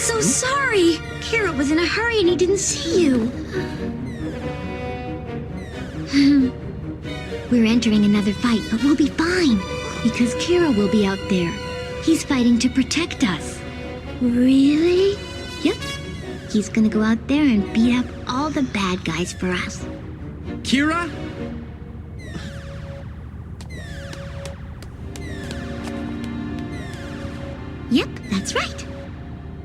so sorry. Kira was in a hurry and he didn't see you. We're entering another fight, but we'll be fine. Because Kira will be out there. He's fighting to protect us. Really? Yep. He's gonna go out there and beat up all the bad guys for us. Kira? Yep, that's right.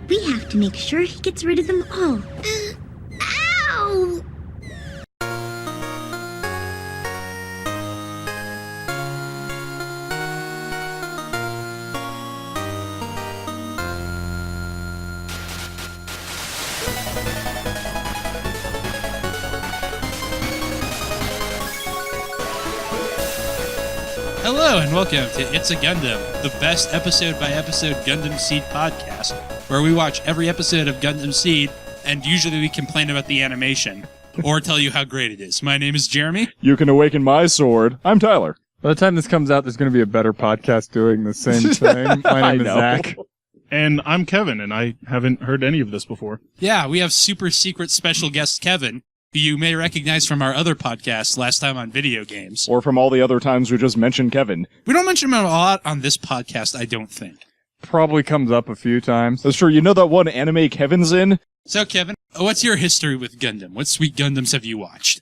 We have to make sure he gets rid of them all. Ow! Hello and welcome to It's a Gundam, the best episode-by-episode Gundam Seed podcast, where we watch every episode of Gundam Seed, and usually we complain about the animation, or tell you how great it is. My name is Jeremy. You can awaken my sword. I'm Tyler. By the time this comes out, there's going to be a better podcast doing the same thing. My name is Zach. And I'm Kevin, and I haven't heard any of this before. Yeah, we have super secret special guest Kevin, who you may recognize from our other podcast, Last Time on Video Games. Or from all the other times we just mentioned Kevin. We don't mention him a lot on this podcast, I don't think. Probably comes up a few times. That's true. You know that one anime Kevin's in? So, Kevin, what's your history with Gundam? What sweet Gundams have you watched?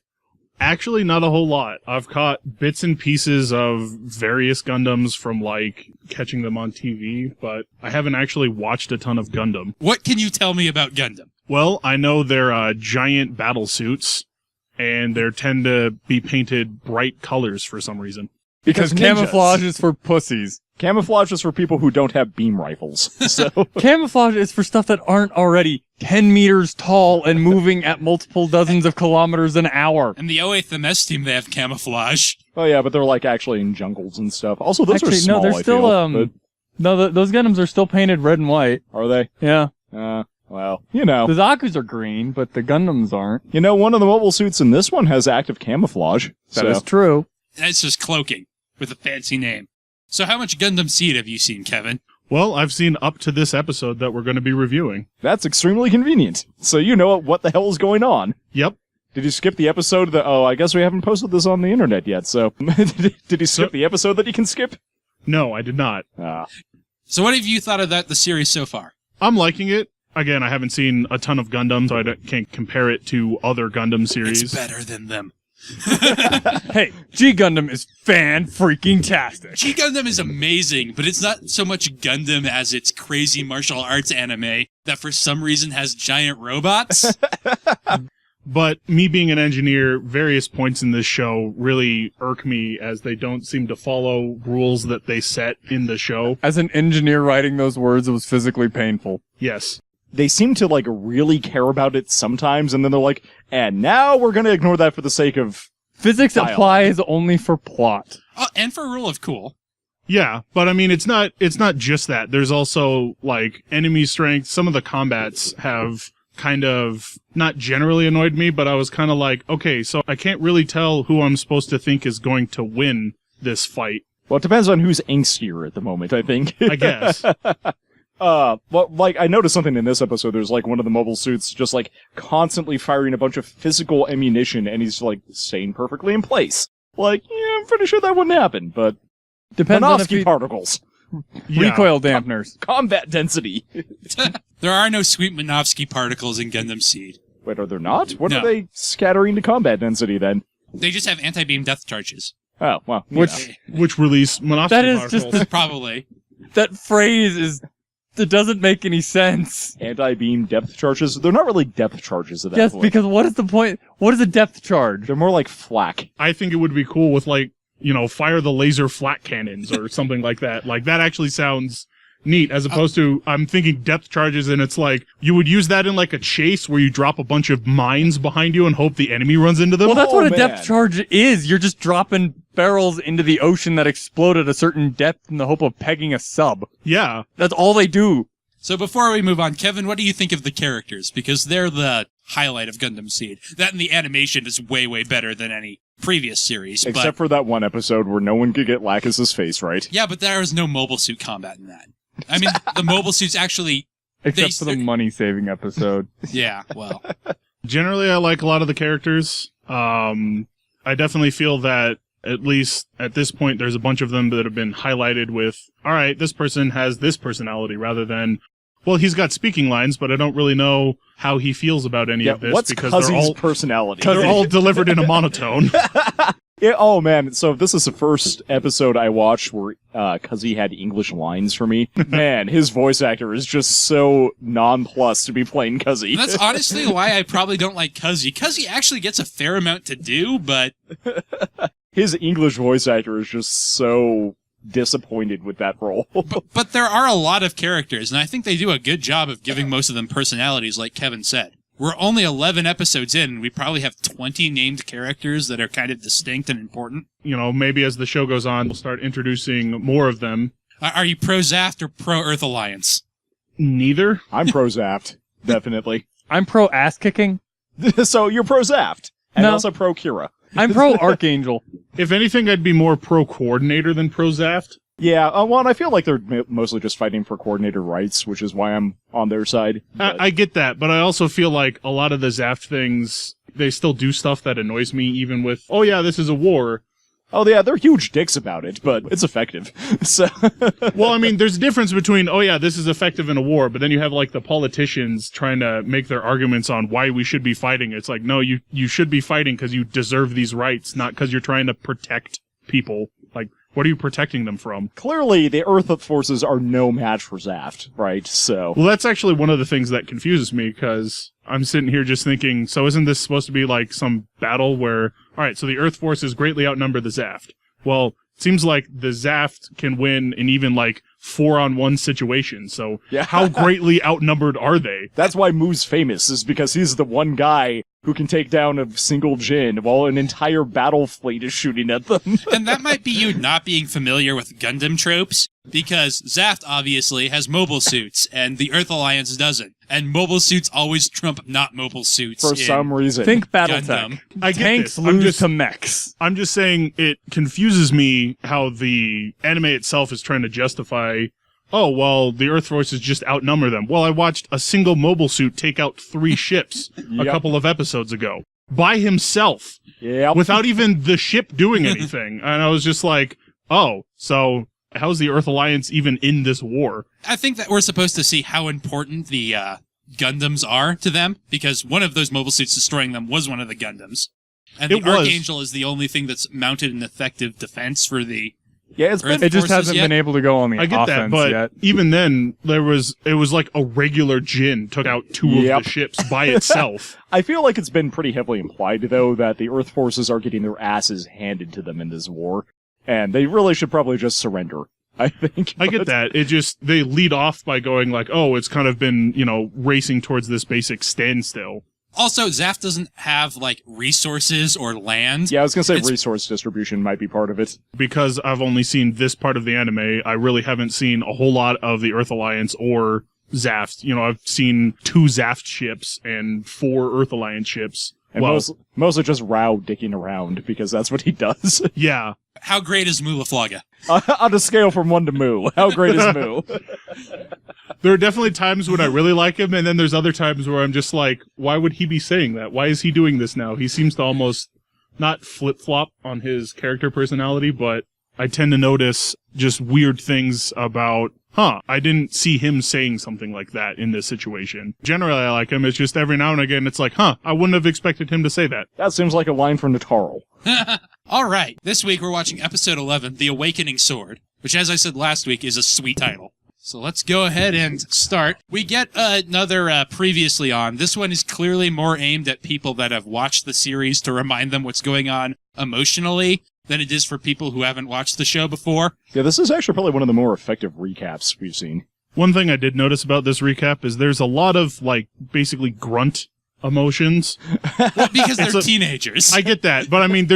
Actually, not a whole lot. I've caught bits and pieces of various Gundams from, like, catching them on TV, but I haven't actually watched a ton of Gundam. What can you tell me about Gundam? Well, I know they're giant battle suits, and they tend to be painted bright colors for some reason. Because camouflage is for pussies. Camouflage is for people who don't have beam rifles. So Camouflage is for stuff that aren't already 10 meters tall and moving at multiple dozens of kilometers an hour. In the 08th MS team, they have camouflage. Oh yeah, but they're like actually in jungles and stuff. Also, those Actually, are small, no, they're still, I feel, No, those Gundams are still painted red and white. Are they? Yeah. Well, you know. The Zaku's are green, but the Gundams aren't. You know, one of the mobile suits in this one has active camouflage. That is true. That's just cloaking with a fancy name. So how much Gundam Seed have you seen, Kevin? Well, I've seen up to this episode that we're going to be reviewing. That's extremely convenient. So you know what the hell is going on. Yep. Did you skip the episode that... Oh, I guess we haven't posted this on the internet yet, so... Did you skip the episode that you can skip? No, I did not. So what have you thought of the series so far? I'm liking it. Again, I haven't seen a ton of Gundam, so I can't compare it to other Gundam series. It's better than them. Hey, G Gundam is fan-freaking-tastic. G Gundam is amazing, but it's not so much Gundam as it's crazy martial arts anime that for some reason has giant robots. But me being an engineer, various points in this show really irk me as they don't seem to follow rules that they set in the show. As an engineer writing those words, it was physically painful. Yes. They seem to, like, really care about it sometimes, and then they're like, and now we're gonna ignore that for the sake of Physics dialogue. applies only for plot. Oh, and for Rule of Cool. Yeah, but I mean, it's not just that. There's also, like, enemy strength. Some of the combats have kind of not generally annoyed me, but I was kind of like, okay, so I can't really tell who I'm supposed to think is going to win this fight. Well, it depends on who's angstier at the moment, I think. I guess. Well, like, I noticed something in this episode. There's, like, one of the mobile suits just, like, constantly firing a bunch of physical ammunition, and he's, like, staying perfectly in place. Like, yeah, I'm pretty sure that wouldn't happen, but... Depends on if Minovsky particles. Yeah. Recoil dampeners. Combat density. There are no sweet Minovsky particles in Gundam Seed. Wait, are there not? What No. are they scattering to combat density, then? They just have anti-beam death charges. Oh, well, you Which- know. Which release Monopsky That is particles. just Probably. That phrase is... It doesn't make any sense. Anti-beam depth charges? They're not really depth charges at that Yes, point. because what is the point? What is a depth charge? They're more like flak. I think it would be cool with, like, you know, fire the laser flak cannons or something like that. Like, that actually sounds neat, as opposed to, I'm thinking depth charges, and it's like, you would use that in, like, a chase where you drop a bunch of mines behind you and hope the enemy runs into them. Well, that's Oh, what a man. depth charge is. You're just dropping barrels into the ocean that explode at a certain depth in the hope of pegging a sub. Yeah. That's all they do. So before we move on, Kevin, what do you think of the characters? Because they're the highlight of Gundam Seed. That and the animation is way, way better than any previous series. Except for that one episode where no one could get Lacus's face right. Yeah, but there was no mobile suit combat in that. I mean, the mobile suits actually Except for the money-saving episode. Yeah, well. Generally, I like a lot of the characters. I definitely feel that, at least at this point, there's a bunch of them that have been highlighted with, all right, this person has this personality, rather than, well, he's got speaking lines, but I don't really know how he feels about any of this. What's because Cuzzy's personality? They're all delivered in a monotone. Yeah, oh man, so this is the first episode I watched where Cuzzy had English lines for me. Man, his voice actor is just so nonplussed to be playing Cuzzy. That's honestly why I probably don't like Cuzzy. Cuzzy actually gets a fair amount to do, but... His English voice actor is just so disappointed with that role. But there are a lot of characters, and I think they do a good job of giving most of them personalities, like Kevin said. We're only 11 episodes in, and we probably have 20 named characters that are kind of distinct and important. You know, maybe as the show goes on, we'll start introducing more of them. Are you pro-Zaft or pro-Earth Alliance? Neither. I'm pro-Zaft, definitely. I'm pro-ass-kicking. So you're pro-Zaft, and No. also pro-Kira. I'm pro-Archangel. If anything, I'd be more pro-coordinator than pro-Zaft. Yeah, well, and I feel like they're mostly just fighting for coordinator rights, which is why I'm on their side. I get that, but I also feel like a lot of the Zaft things, they still do stuff that annoys me, even with, oh yeah, this is a war. Oh yeah, they're huge dicks about it, but it's effective. So, Well, I mean, there's a difference between, oh yeah, this is effective in a war, but then you have like the politicians trying to make their arguments on why we should be fighting. It's like, no, you should be fighting because you deserve these rights, not because you're trying to protect people. Like, what are you protecting them from? clearly, the Earth forces are no match for Zaft, right? So, Well, that's actually one of the things that confuses me, because I'm sitting here just thinking, so isn't this supposed to be like some battle where, alright, so the Earth forces greatly outnumber the Zaft. Well, it seems like the Zaft can win in even like 4-on-1 situations, so Yeah. how greatly outnumbered are they? that's why Moo's famous, is because he's the one guy who can take down a single Jin while an entire battle fleet is shooting at them. And that might be you not being familiar with Gundam tropes, because Zaft obviously has mobile suits, and the Earth Alliance doesn't. And mobile suits always trump not mobile suits. For in some reason. Think Gundam. Battletech. I get Tanks this. I'm lose just- to mechs. I'm just saying it confuses me how the anime itself is trying to justify, oh, well, the Earth forces just outnumber them. Well, I watched a single mobile suit take out 3 ships a Yep. couple of episodes ago. By himself. Yeah. Without even the ship doing anything. And I was just like, oh, so how's the Earth Alliance even in this war? I think that we're supposed to see how important the Gundams are to them, because one of those mobile suits destroying them was one of the Gundams. And It the was. Archangel is the only thing that's mounted an effective defense for the... Yeah, it's been Earth It just forces hasn't yet? been able to go on the I get that, offense but yet. even then, it was like a regular Jin took out 2 Yep. of the ships by itself. I feel like it's been pretty heavily implied, though, that the Earth forces are getting their asses handed to them in this war. And they really should probably just surrender, I think. I get that. It just, they lead off by going like, oh, it's kind of been, racing towards this basic standstill. Also, Zaft doesn't have, like, resources or land. Yeah, I was gonna say It's- resource distribution might be part of it. Because I've only seen this part of the anime, I really haven't seen a whole lot of the Earth Alliance or Zaft. I've seen 2 Zaft ships and 4 Earth Alliance ships. And Well, mostly just Rao dicking around, because that's what he does. yeah. How great is Mulaflaga? On a scale from 1 to Moo, how great is Moo? There are definitely times when I really like him, and then there's other times where I'm just like, why would he be saying that? Why is he doing this now? He seems to almost not flip-flop on his character personality, but I tend to notice just weird things about, I didn't see him saying something like that in this situation. Generally, I like him. It's just every now and again, it's like, I wouldn't have expected him to say that. That seems like a line from Natarl. All right, this week we're watching episode 11, The Awakening Sword, which, as I said last week, is a sweet title. So let's go ahead and start. We get another previously on. This one is clearly more aimed at people that have watched the series to remind them what's going on emotionally than it is for people who haven't watched the show before. Yeah, this is actually probably one of the more effective recaps we've seen. One thing I did notice about this recap is there's a lot of, basically grunt emotions. Well, because they're It's a- teenagers. I get that, but I mean,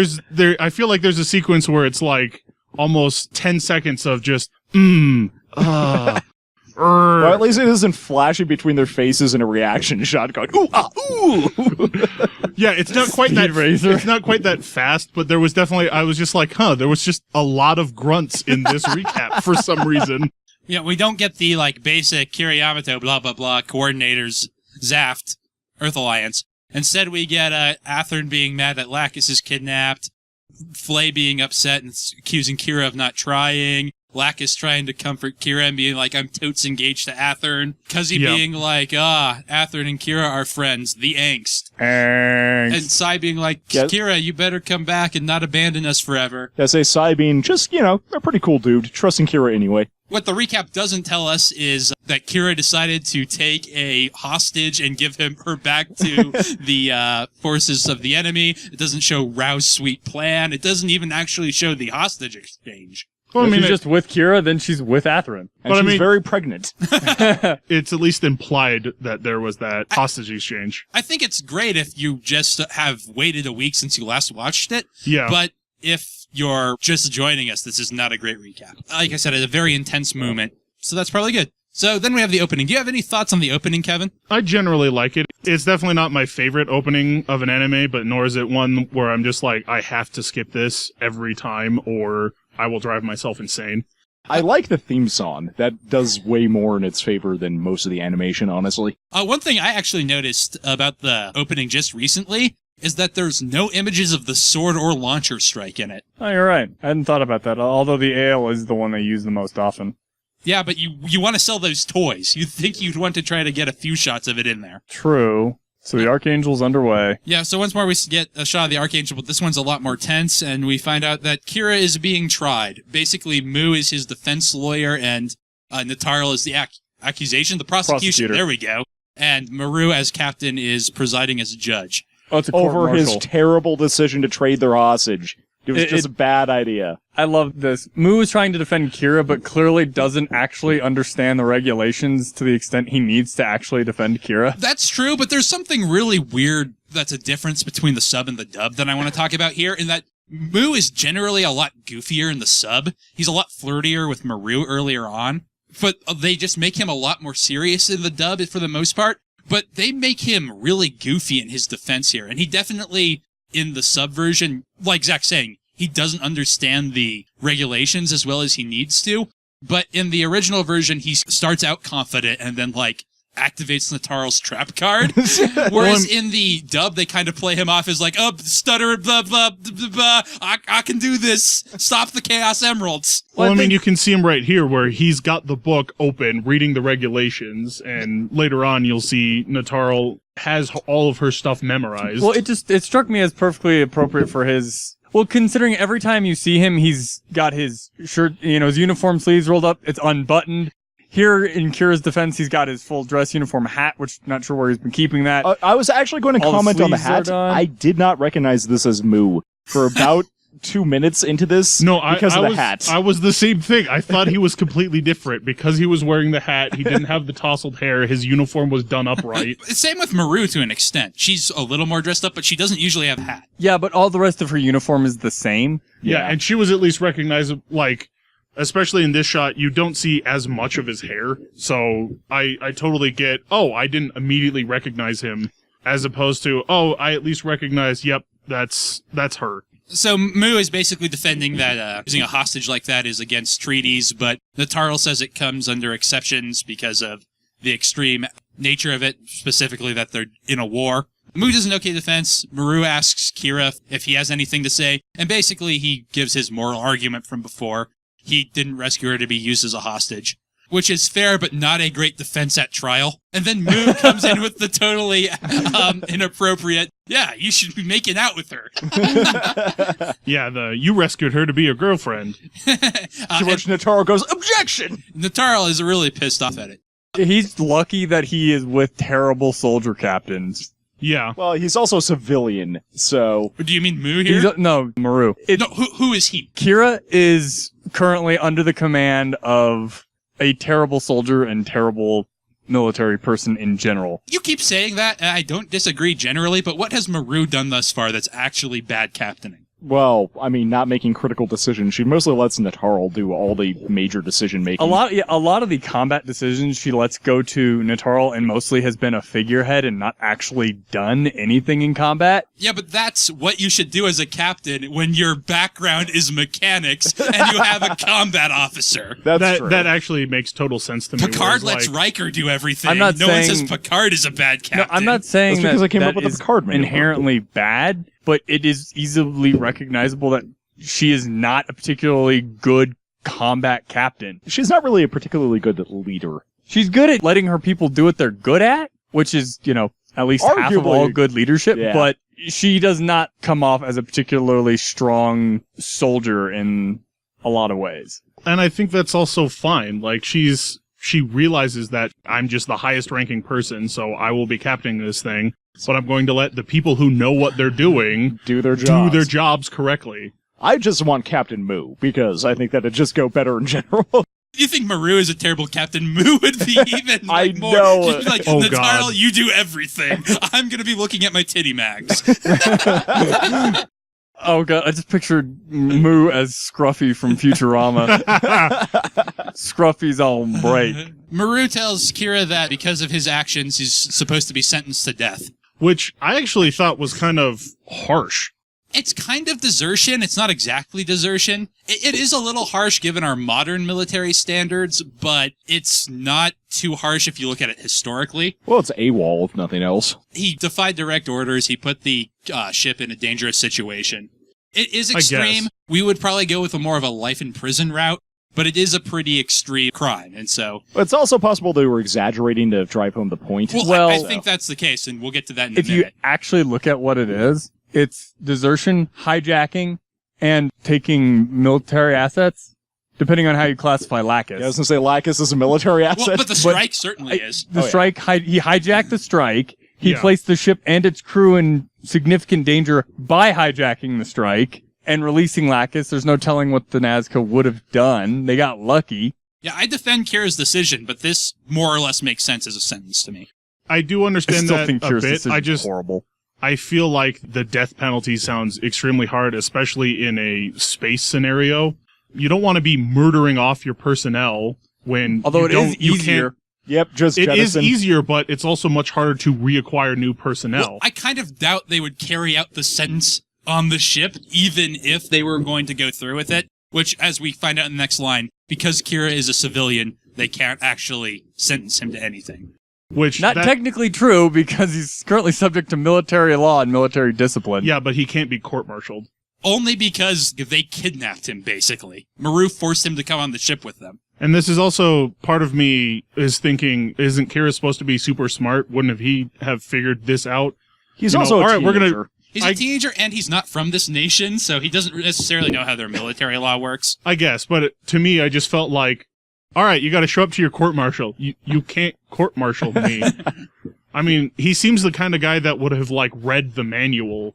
I feel like there's a sequence where it's like almost 10 seconds of just, Or at least it isn't flashing between their faces in a reaction shot going, ooh, ah, ooh! Yeah, it's not quite that Razor. It's not quite that fast, but there was definitely, I was just like, there was just a lot of grunts in this recap for some reason. Yeah, we don't get the, like, basic Kira Yamato blah, blah, blah coordinators, Zaft, Earth Alliance. Instead, we get Athrun being mad that Lacus is kidnapped, Flay being upset and accusing Kira of not trying, Lacus trying to comfort Kira and being like, I'm totes engaged to Athrun, Cuzzy being like, Athrun and Kira are friends, the angst. And Sai being like, Kira, you better come back and not abandon us forever. I say Sai being just, a pretty cool dude, trusting Kira anyway. What the recap doesn't tell us is that Kira decided to take a hostage and give her back to the forces of the enemy. It doesn't show Rao's sweet plan. It doesn't even actually show the hostage exchange. Well, I mean, she's just with Kira, then she's with Athrun. And she's very pregnant. It's at least implied that there was that hostage exchange. I think it's great if you just have waited a week since you last watched it. Yeah. But if you're just joining us, this is not a great recap. Like I said, it's a very intense moment, so that's probably good. So then we have the opening. Do you have any thoughts on the opening, Kevin? I generally like it. It's definitely not my favorite opening of an anime, but nor is it one where I'm just like, I have to skip this every time or I will drive myself insane. I like the theme song. That does way more in its favor than most of the animation, honestly. One thing I actually noticed about the opening just recently is that there's no images of the sword or launcher strike in it. Oh, you're right. I hadn't thought about that, although the ale is the one they use the most often. Yeah, but you want to sell those toys. You'd think you'd want to try to get a few shots of it in there. True. So the Archangel's underway. Yeah, so once more we get a shot of the Archangel, but this one's a lot more tense, and we find out that Kira is being tried. Basically, Mu is his defense lawyer, and Natarl is the accusation, the prosecution. There we go. And Maru, as captain, is presiding as a judge. Oh, it's a over his terrible decision to trade their hostage. It was just a bad idea. I love this. Mu is trying to defend Kira, but clearly doesn't actually understand the regulations to the extent he needs to actually defend Kira. That's true, but there's something really weird that's a difference between the sub and the dub that I want to talk about here, in that Mu is generally a lot goofier in the sub. He's a lot flirtier with Maru earlier on, but they just make him a lot more serious in the dub for the most part. But they make him really goofy in his defense here, and he definitely, in the sub version, like Zach's saying, he doesn't understand the regulations as well as he needs to. But in the original version, he starts out confident and then, activates Natarl's trap card. Whereas in the dub, they kind of play him off as stutter, blah, blah, blah, blah, I can do this. Stop the Chaos Emeralds. Well, I mean, you can see him right here where he's got the book open, reading the regulations, and later on you'll see Natarl has all of her stuff memorized. Well, it struck me as perfectly appropriate for his... Well, considering every time you see him, he's got his shirt, his uniform sleeves rolled up, it's unbuttoned. Here, in Kira's defense, he's got his full dress uniform hat, which not sure where he's been keeping that. I was actually going to comment on the hat. I did not recognize this as Mu for about 2 minutes into this because of the hat. I was the same thing. I thought he was completely different because he was wearing the hat. He didn't have the tousled hair. His uniform was done up right. Same with Maru to an extent. She's a little more dressed up, but she doesn't usually have a hat. Yeah, but all the rest of her uniform is the same. Yeah, and she was at least recognizable, especially in this shot, you don't see as much of his hair. So I totally get, I didn't immediately recognize him, as opposed to, I at least recognize, yep, that's her. So Mu is basically defending that using a hostage like that is against treaties, but Natarl says it comes under exceptions because of the extreme nature of it, specifically that they're in a war. Mu does an okay defense. Maru asks Kira if he has anything to say, and basically he gives his moral argument from before. He didn't rescue her to be used as a hostage, which is fair, but not a great defense at trial. And then Mu comes in with the totally inappropriate, you should be making out with her. You rescued her to be your girlfriend. To which Natarl goes, objection! Natarl is really pissed off at it. He's lucky that he is with terrible soldier captains. Yeah. Well, he's also civilian, so... Do you mean Mu here? No, Maru. No, who is he? Kira is currently under the command of a terrible soldier and terrible military person in general. You keep saying that, and I don't disagree generally, but what has Maru done thus far that's actually bad captaining? Well, I mean, not making critical decisions. She mostly lets Natarl do all the major decision making. A lot of the combat decisions she lets go to Natarl, and mostly has been a figurehead and not actually done anything in combat. Yeah, but that's what you should do as a captain when your background is mechanics and you have a combat officer. That's true. That actually makes total sense to me. Picard whereas, lets like, Riker do everything. I'm not no one saying- says Picard is a bad captain. No, I'm not saying That's because that I came that up with the is Picard manual. inherently bad, but it is easily recognizable that she is not a particularly good combat captain. She's not really a particularly good leader. She's good at letting her people do what they're good at, which is, at least half of Arguably, all good leadership, yeah. but she does not come off as a particularly strong soldier in a lot of ways. And I think that's also fine. Like, she realizes that I'm just the highest ranking person, so I will be captaining this thing, but I'm going to let the people who know what they're doing Do their jobs. do their jobs correctly. I just want Captain Moo, because I think that it'd just go better in general. You think Maru is a terrible captain? Moo would be even like, I more. know. She'd be like, Oh, Natarl, God. you do everything. I'm going to be looking at my titty mags. Oh god, I just pictured Moo as Scruffy from Futurama. Scruffy's all bright. Maru tells Kira that because of his actions, he's supposed to be sentenced to death. Which I actually thought was kind of harsh. It's kind of desertion. It's not exactly desertion. It is a little harsh given our modern military standards, but it's not too harsh if you look at it historically. Well, it's AWOL, if nothing else. He defied direct orders. He put the ship in a dangerous situation. It is I extreme. guess. We would probably go with a more of a life in prison route, but it is a pretty extreme crime, and so... But it's also possible they were exaggerating to drive home the point. Well, I think that's the case, and we'll get to that in a If you minute. actually look at what it is, it's desertion, hijacking, and taking military assets, depending on how you classify Lacus. Yeah, I was going to say Lacus is a military asset. Well, but the strike certainly is. The Oh, yeah. strike, he hijacked the strike. He Yeah. placed the ship and its crew in significant danger by hijacking the strike and releasing Lacus. There's no telling what the Nazca would have done. They got lucky. Yeah, I defend Kira's decision, but this more or less makes sense as a sentence to me. I do I understand still that think a Kira's bit. decision's horrible. I feel like the death penalty sounds extremely hard, especially in a space scenario. You don't want to be murdering off your personnel when Although it is you easier. can't. Yep, just It is jettison. easier, but it's also much harder to reacquire new personnel. Well, I kind of doubt they would carry out the sentence on the ship, even if they were going to go through with it, which, as we find out in the next line, because Kira is a civilian, they can't actually sentence him to anything. Which Not technically true because he's currently subject to military law and military discipline. Yeah, but he can't be court-martialed. Only because they kidnapped him, basically. Maru forced him to come on the ship with them. And this is also part of me is thinking, isn't Kira supposed to be super smart? Wouldn't he have figured this out? He's You know, also a all right, we're gonna- teenager. He's a teenager, and he's not from this nation, so he doesn't necessarily know how their military law works. I guess, but to me, I just felt like, all right, you got to show up to your court-martial. You can't court-martial me. I mean, he seems the kind of guy that would have, like, read the manual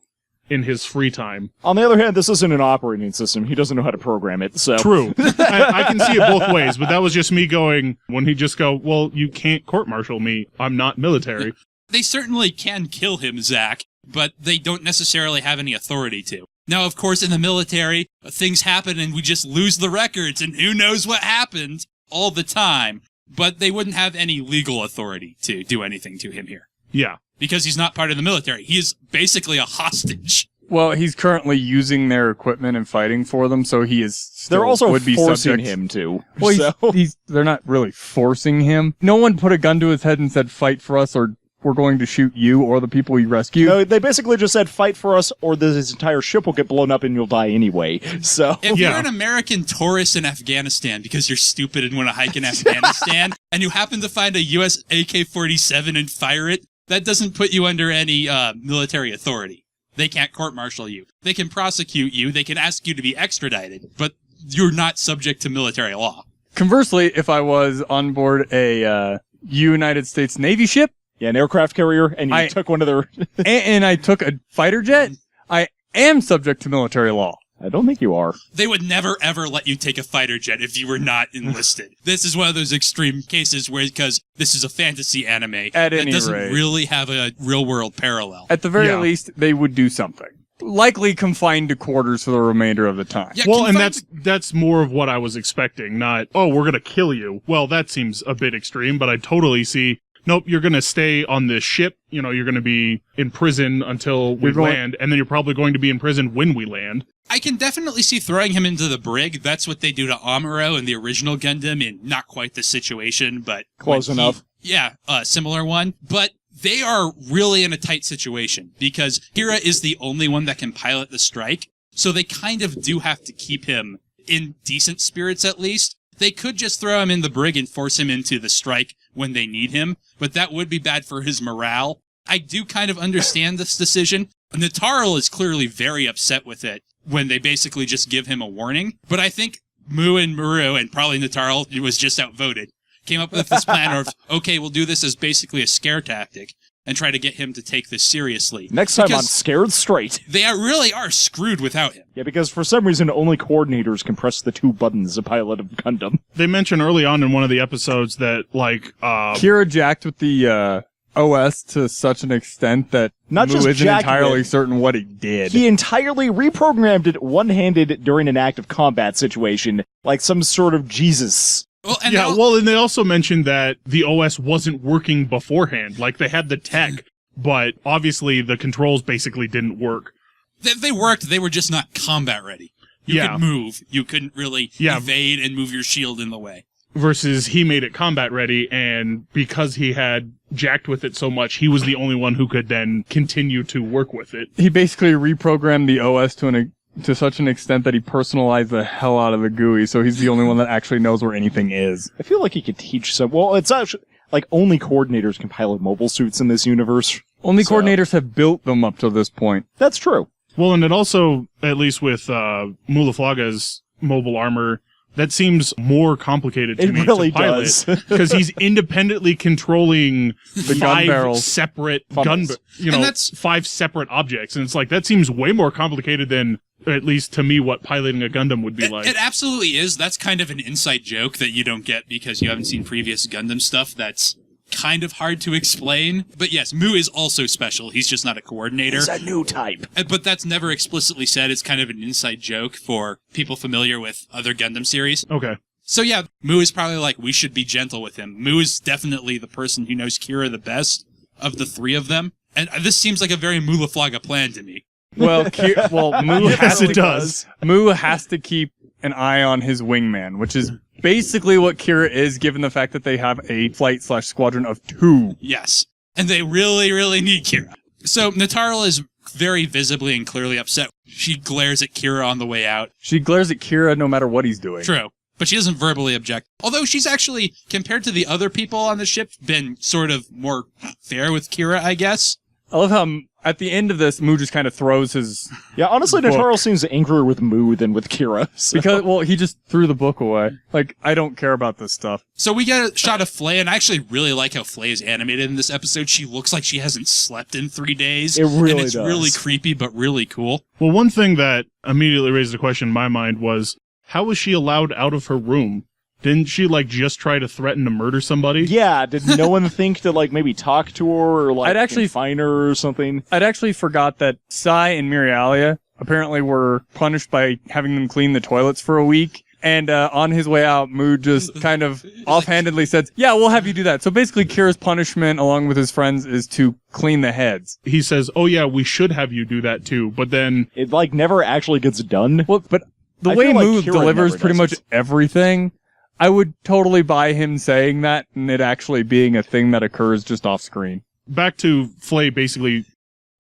in his free time. On the other hand, this isn't an operating system. He doesn't know how to program it, so... True. I can see it both ways, but that was just me going, when he just go, well, you can't court-martial me. I'm not military. They certainly can kill him, Zach, but they don't necessarily have any authority to. Now, of course, in the military, things happen and we just lose the records, and who knows what happened all the time. But they wouldn't have any legal authority to do anything to him here. Yeah. Because he's not part of the military. He is basically a hostage. Well, he's currently using their equipment and fighting for them, so he is still They're also would be forcing subject. him to. Well, so. they're not really forcing him. No one put a gun to his head and said, fight for us, or we're going to shoot you or the people you rescue. No, they basically just said, fight for us, or this entire ship will get blown up and you'll die anyway. So... If Yeah. you're an American tourist in Afghanistan because you're stupid and want to hike in Afghanistan, and you happen to find a U.S. AK-47 and fire it, that doesn't put you under any military authority. They can't court-martial you. They can prosecute you. They can ask you to be extradited, but you're not subject to military law. Conversely, if I was on board a United States Navy ship, Yeah, an aircraft carrier, and you took one of their... and I took a fighter jet, I am subject to military law. I don't think you are. They would never, ever let you take a fighter jet if you were not enlisted. This is one of those extreme cases where, because this is a fantasy anime At that any doesn't rate. really have a real-world parallel. At the very Yeah. least, they would do something. likely confined to quarters for the remainder of the time. Yeah, Well, and confined that's more of what I was expecting, not, oh, we're gonna kill you. Well, that seems a bit extreme, but I totally see, nope, you're gonna stay on this ship, you know, you're gonna be in prison until we land, and then you're probably going to be in prison when we land. I can definitely see throwing him into the brig. That's what they do to Amuro in the original Gundam in not quite the situation, but... Close enough. Yeah, a similar one. But they are really in a tight situation because Kira is the only one that can pilot the strike, so they kind of do have to keep him in decent spirits at least. They could just throw him in the brig and force him into the strike when they need him, but that would be bad for his morale. I do kind of understand this decision. Natarl is clearly very upset with it when they basically just give him a warning, but I think Mu and Maru, and probably Natarl, was just outvoted, came up with this plan of, okay, we'll do this as basically a scare tactic and try to get him to take this seriously. Next time I'm scared straight. They really are screwed without him. Yeah, because for some reason only coordinators can press the 2 buttons a pilot of Gundam. They mentioned early on in one of the episodes that, like, Kira jacked with the OS to such an extent that Not Mu just isn't jacking entirely it. certain what he did. He entirely reprogrammed it one-handed during an active combat situation, like some sort of Jesus. Well, and yeah, well, and they also mentioned that the OS wasn't working beforehand. Like, they had the tech, but obviously the controls basically didn't work. they worked, they were just not combat ready. You Yeah. could move. You couldn't really evade and move your shield in the way. Versus he made it combat ready, and because he had jacked with it so much, he was the only one who could then continue to work with it. He basically reprogrammed the OS to such an extent that he personalized the hell out of the GUI, so he's the only one that actually knows where anything is. I feel like he could teach some... Well, it's actually... Like, only coordinators can pilot mobile suits in this universe. Only So- coordinators have built them up to this point. That's true. Well, and it also, at least with Mulaflaga's mobile armor, that seems more complicated to It me really to pilot, does. because he's independently controlling The gun five barrels. separate Funnels. And that's- 5 separate objects, and it's like that seems way more complicated than, at least to me, what piloting a Gundam would be like. It absolutely is. That's kind of an inside joke that you don't get because you haven't seen previous Gundam stuff. That's kind of hard to explain. But yes, Mu is also special. He's just not a coordinator. He's a new type. But that's never explicitly said. It's kind of an inside joke for people familiar with other Gundam series. Okay. So yeah, Mu is probably like, we should be gentle with him. Mu is definitely the person who knows Kira the best of the 3 of them. And this seems like a very Mulaflaga plan to me. Well, Mu Yes, has it to, does. Mu has to keep an eye on his wingman, which is basically what Kira is, given the fact that they have a flight/squadron of 2. Yes. And they really, really need Kira. So Natarl is very visibly and clearly upset. She glares at Kira on the way out. She glares at Kira no matter what he's doing. True. But she doesn't verbally object. Although she's actually, compared to the other people on the ship, been sort of more fair with Kira, I guess. I love how at the end of this, Mu just kind of throws his... Yeah, honestly, Book. Natarl seems angrier with Mu than with Kira. So. Because, well, he just threw the book away. Like, I don't care about this stuff. So we get a shot of Flay, and I actually really like how Flay is animated in this episode. She looks like she hasn't slept in 3 days. It really And it's does. really creepy, but really cool. Well, one thing that immediately raised a question in my mind was, how was she allowed out of her room? Didn't she, like, just try to threaten to murder somebody? Yeah, did no one think to, like, maybe talk to her or, like, I'd actually- confine her or something? I'd actually forgot that Sai and Mirialia apparently were punished by having them clean the toilets for a week. And on his way out, Mu just kind of offhandedly said, yeah, we'll have you do that. So basically, Kira's punishment, along with his friends, is to clean the heads. He says, oh yeah, we should have you do that too, but then... It, like, never actually gets done. Well, but the I way feel like Mu Kira delivers never pretty does much it. everything, I would totally buy him saying that and it actually being a thing that occurs just off screen. Back to Flay, basically,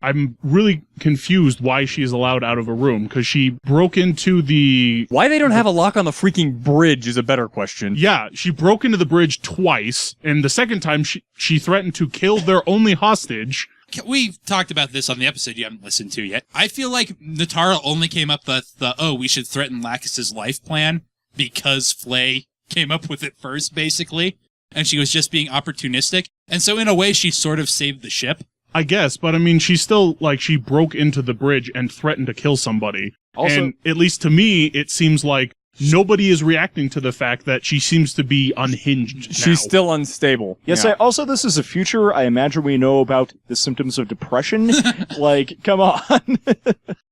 I'm really confused why she is allowed out of a room, because she broke into the... Why they don't have a lock on the freaking bridge is a better question. Yeah, she broke into the bridge twice, and the second time she threatened to kill their only hostage. We've talked about this on the episode you haven't listened to yet. I feel like Natarl only came up with we should threaten Lacus's life plan because Flay came up with it first, basically, and she was just being opportunistic. And so in a way, she sort of saved the ship. I guess, but I mean, she still, like, she broke into the bridge and threatened to kill somebody. Also- And at least to me, it seems like nobody is reacting to the fact that she seems to be unhinged. She's still unstable. Yes, Yeah. also this is a future. I imagine we know about the symptoms of depression. Like, come on.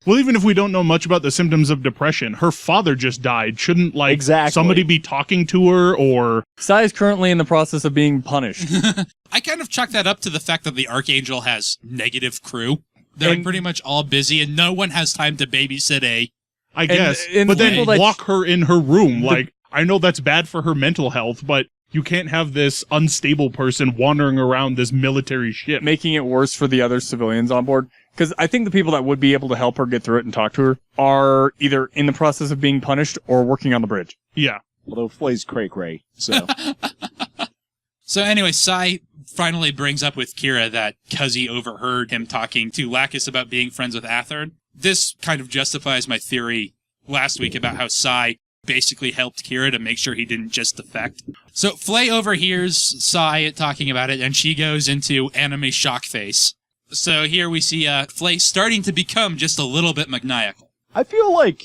Well, even if we don't know much about the symptoms of depression, her father just died. Shouldn't, like, Exactly. somebody be talking to her, or... Sai is currently in the process of being punished. I kind of chalk that up to the fact that the Archangel has negative crew. They're like, And- pretty much all busy, and no one has time to babysit I guess. and But then people that- lock her in her room. Like, I know that's bad for her mental health, but you can't have this unstable person wandering around this military ship. Making it worse for the other civilians on board. Because I think the people that would be able to help her get through it and talk to her are either in the process of being punished or working on the bridge. Yeah. Although Flay's cray-cray, so... So anyway, Sai finally brings up with Kira that Cuzzy overheard him talking to Lacus about being friends with Athrun. This kind of justifies my theory last week about how Sai basically helped Kira to make sure he didn't just defect. So Flay overhears Sai talking about it, and she goes into anime shock face. So here we see Flay starting to become just a little bit maniacal. I feel like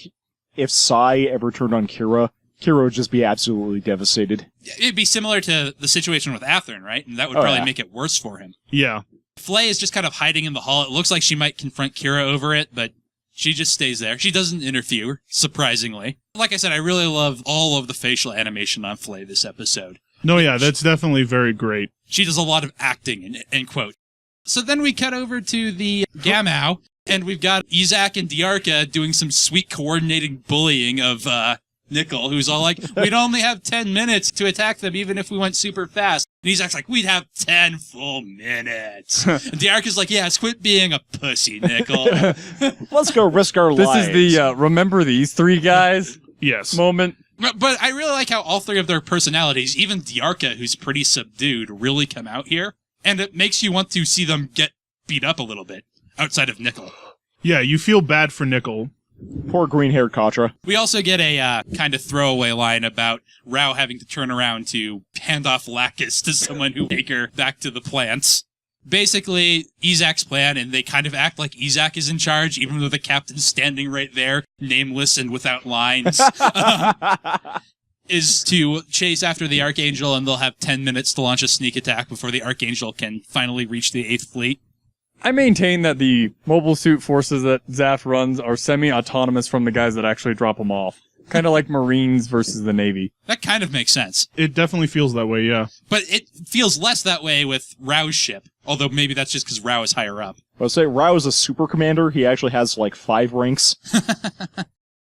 if Sai ever turned on Kira, Kira would just be absolutely devastated. It'd be similar to the situation with Athrun, right? And that would Oh, probably yeah. make it worse for him. Yeah. Flay is just kind of hiding in the hall. It looks like she might confront Kira over it, but she just stays there. She doesn't interfere, surprisingly. Like I said, I really love all of the facial animation on Flay this episode. No, yeah, that's definitely very great. She does a lot of acting, end quote. So then we cut over to the Gamow, and we've got Izak and Diarca doing some sweet coordinating bullying of Nickel, who's all like, we'd only have 10 minutes to attack them even if we went super fast. And Izak's like, we'd have 10 full minutes. And Diarca's like, yeah, quit being a pussy, Nickel. Let's go risk our This lives. is the remember these three guys Yes. moment. But I really like how all three of their personalities, even Diarca, who's pretty subdued, really come out here. And it makes you want to see them get beat up a little bit, outside of Nickel. Yeah, you feel bad for Nickel. Poor green-haired Katra. We also get a kind of throwaway line about Rao having to turn around to hand off Lacus to someone who take her back to the plants. Basically, Izak's plan, and they kind of act like Izak is in charge, even though the captain's standing right there, nameless and without lines, is to chase after the Archangel, and they'll have 10 minutes to launch a sneak attack before the Archangel can finally reach the 8th Fleet. I maintain that the mobile suit forces that Zaf runs are semi-autonomous from the guys that actually drop them off. Kind of like Marines versus the Navy. That kind of makes sense. It definitely feels that way, yeah. But it feels less that way with Rao's ship, although maybe that's just because Rao is higher up. I'll say Rao is a super commander. He actually has like 5 ranks.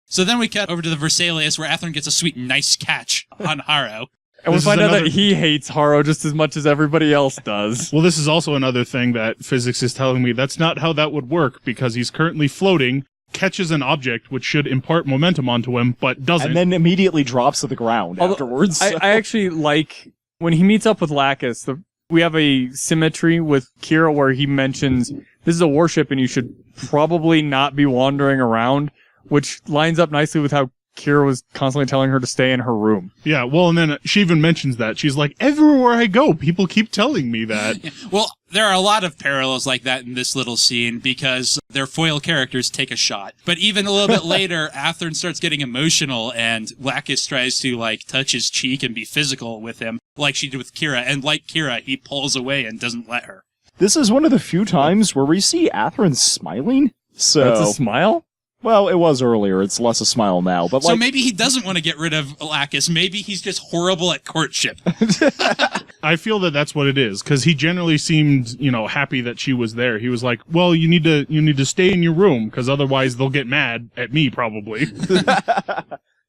So then we cut over to the Versalius, where Athrun gets a sweet nice catch on Haro. And we This is find out another- that he hates Haro just as much as everybody else does. Well, this is also another thing that physics is telling me. That's not how that would work, because he's currently floating, catches an object which should impart momentum onto him, but doesn't. And then immediately drops to the ground Although, afterwards. I actually like when he meets up with Lacus. We have a symmetry with Kira where he mentions this is a warship and you should probably not be wandering around, which lines up nicely with how Kira was constantly telling her to stay in her room. Yeah, well, and then she even mentions that. She's like, everywhere I go, people keep telling me that. Well, there are a lot of parallels like that in this little scene because their foil characters take a shot. But even a little bit later, Athrun starts getting emotional and Lacus tries to, like, touch his cheek and be physical with him, like she did with Kira. And like Kira, he pulls away and doesn't let her. This is one of the few times where we see Athrun smiling. So, That's a smile? well, it was earlier. It's less a smile now. But So like, maybe he doesn't want to get rid of Lacus. Maybe he's just horrible at courtship. I feel that that's what it is, because he generally seemed, happy that she was there. He was like, well, you need to stay in your room, because otherwise they'll get mad at me, probably.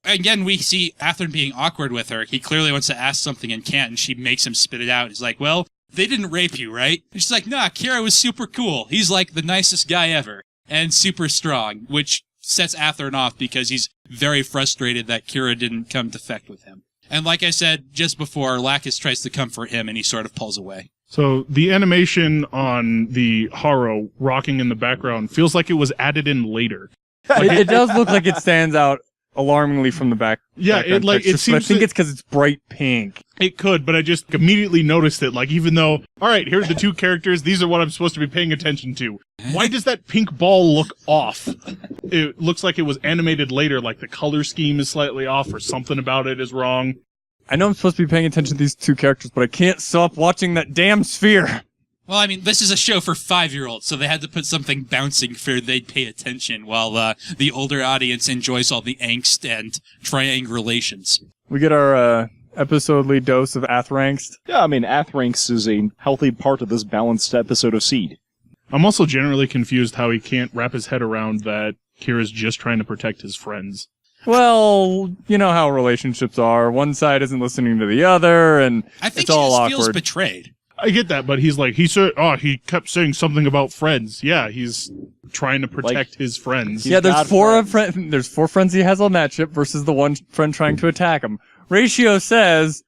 Again, we see Athrun being awkward with her. He clearly wants to ask something and can't, and she makes him spit it out. He's like, well, they didn't rape you, right? And she's like, nah, Kira was super cool. He's like the nicest guy ever. And super strong, which sets Athrun off because he's very frustrated that Kira didn't come defect with him. And like I said just before, Lacus tries to comfort him and he sort of pulls away. So the animation on the Haro rocking in the background feels like it was added in later. It does look like it stands out alarmingly from the back. Yeah, background it texture, but I seems think that- it's because it's bright pink. It could, but I just immediately noticed it. Like, even though, all right, here are the two characters. These are what I'm supposed to be paying attention to. Why does that pink ball look off? it looks like it was animated later, like the color scheme is slightly off or something about it is wrong. I know I'm supposed to be paying attention to these two characters, but I can't stop watching that damn sphere. Well, I mean, this is a show for 5-year-olds, so they had to put something bouncing for they'd pay attention, while the older audience enjoys all the angst and triangulations. We get our episodely dose of Athrangst. Yeah, I mean, Athranks is a healthy part of this balanced episode of Seed. I'm also generally confused how he can't wrap his head around that Kira's just trying to protect his friends. Well, you know how relationships are. One side isn't listening to the other, and I think it's all he just awkward. feels betrayed. I get that, but he's like, he kept saying something about friends. Yeah, he's trying to protect his friends. Yeah, there's got four friends. there's 4 friends he has on that ship versus the one friend trying to attack him. Ratio says,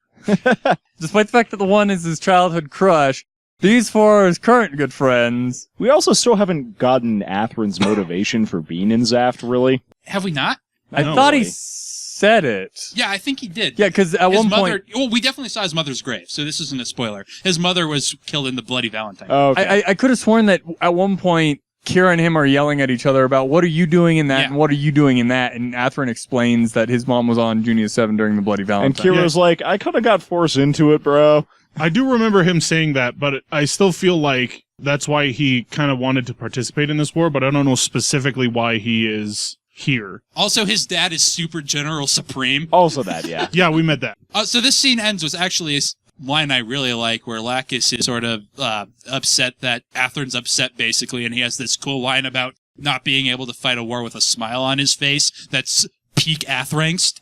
despite the fact that the one is his childhood crush, these 4 are his current good friends. We also still haven't gotten Athrun's motivation for being in Zaft, really. Have we not? I No thought he way. said it. Yeah, I think he did. Yeah, because at His one mother, point, well, we definitely saw his mother's grave, so this isn't a spoiler. His mother was killed in the Bloody Valentine. Oh, okay. I could have sworn that at one point, Kira and him are yelling at each other about what are you doing in that Yeah. and what are you doing in that, and Athrun explains that his mom was on Junior 7 during the Bloody And Valentine. Kira's like, I kind of got forced into it, bro. I do remember him saying that, but I still feel like that's why he kind of wanted to participate in this war, but I don't know specifically why he is here. Also, his dad is Super General Supreme. Also that, yeah. Yeah, we met that. So this scene ends with actually a line I really like, where Lacus is sort of upset that Athrun's upset, basically, and he has this cool line about not being able to fight a war with a smile on his face. That's peak Athrangst.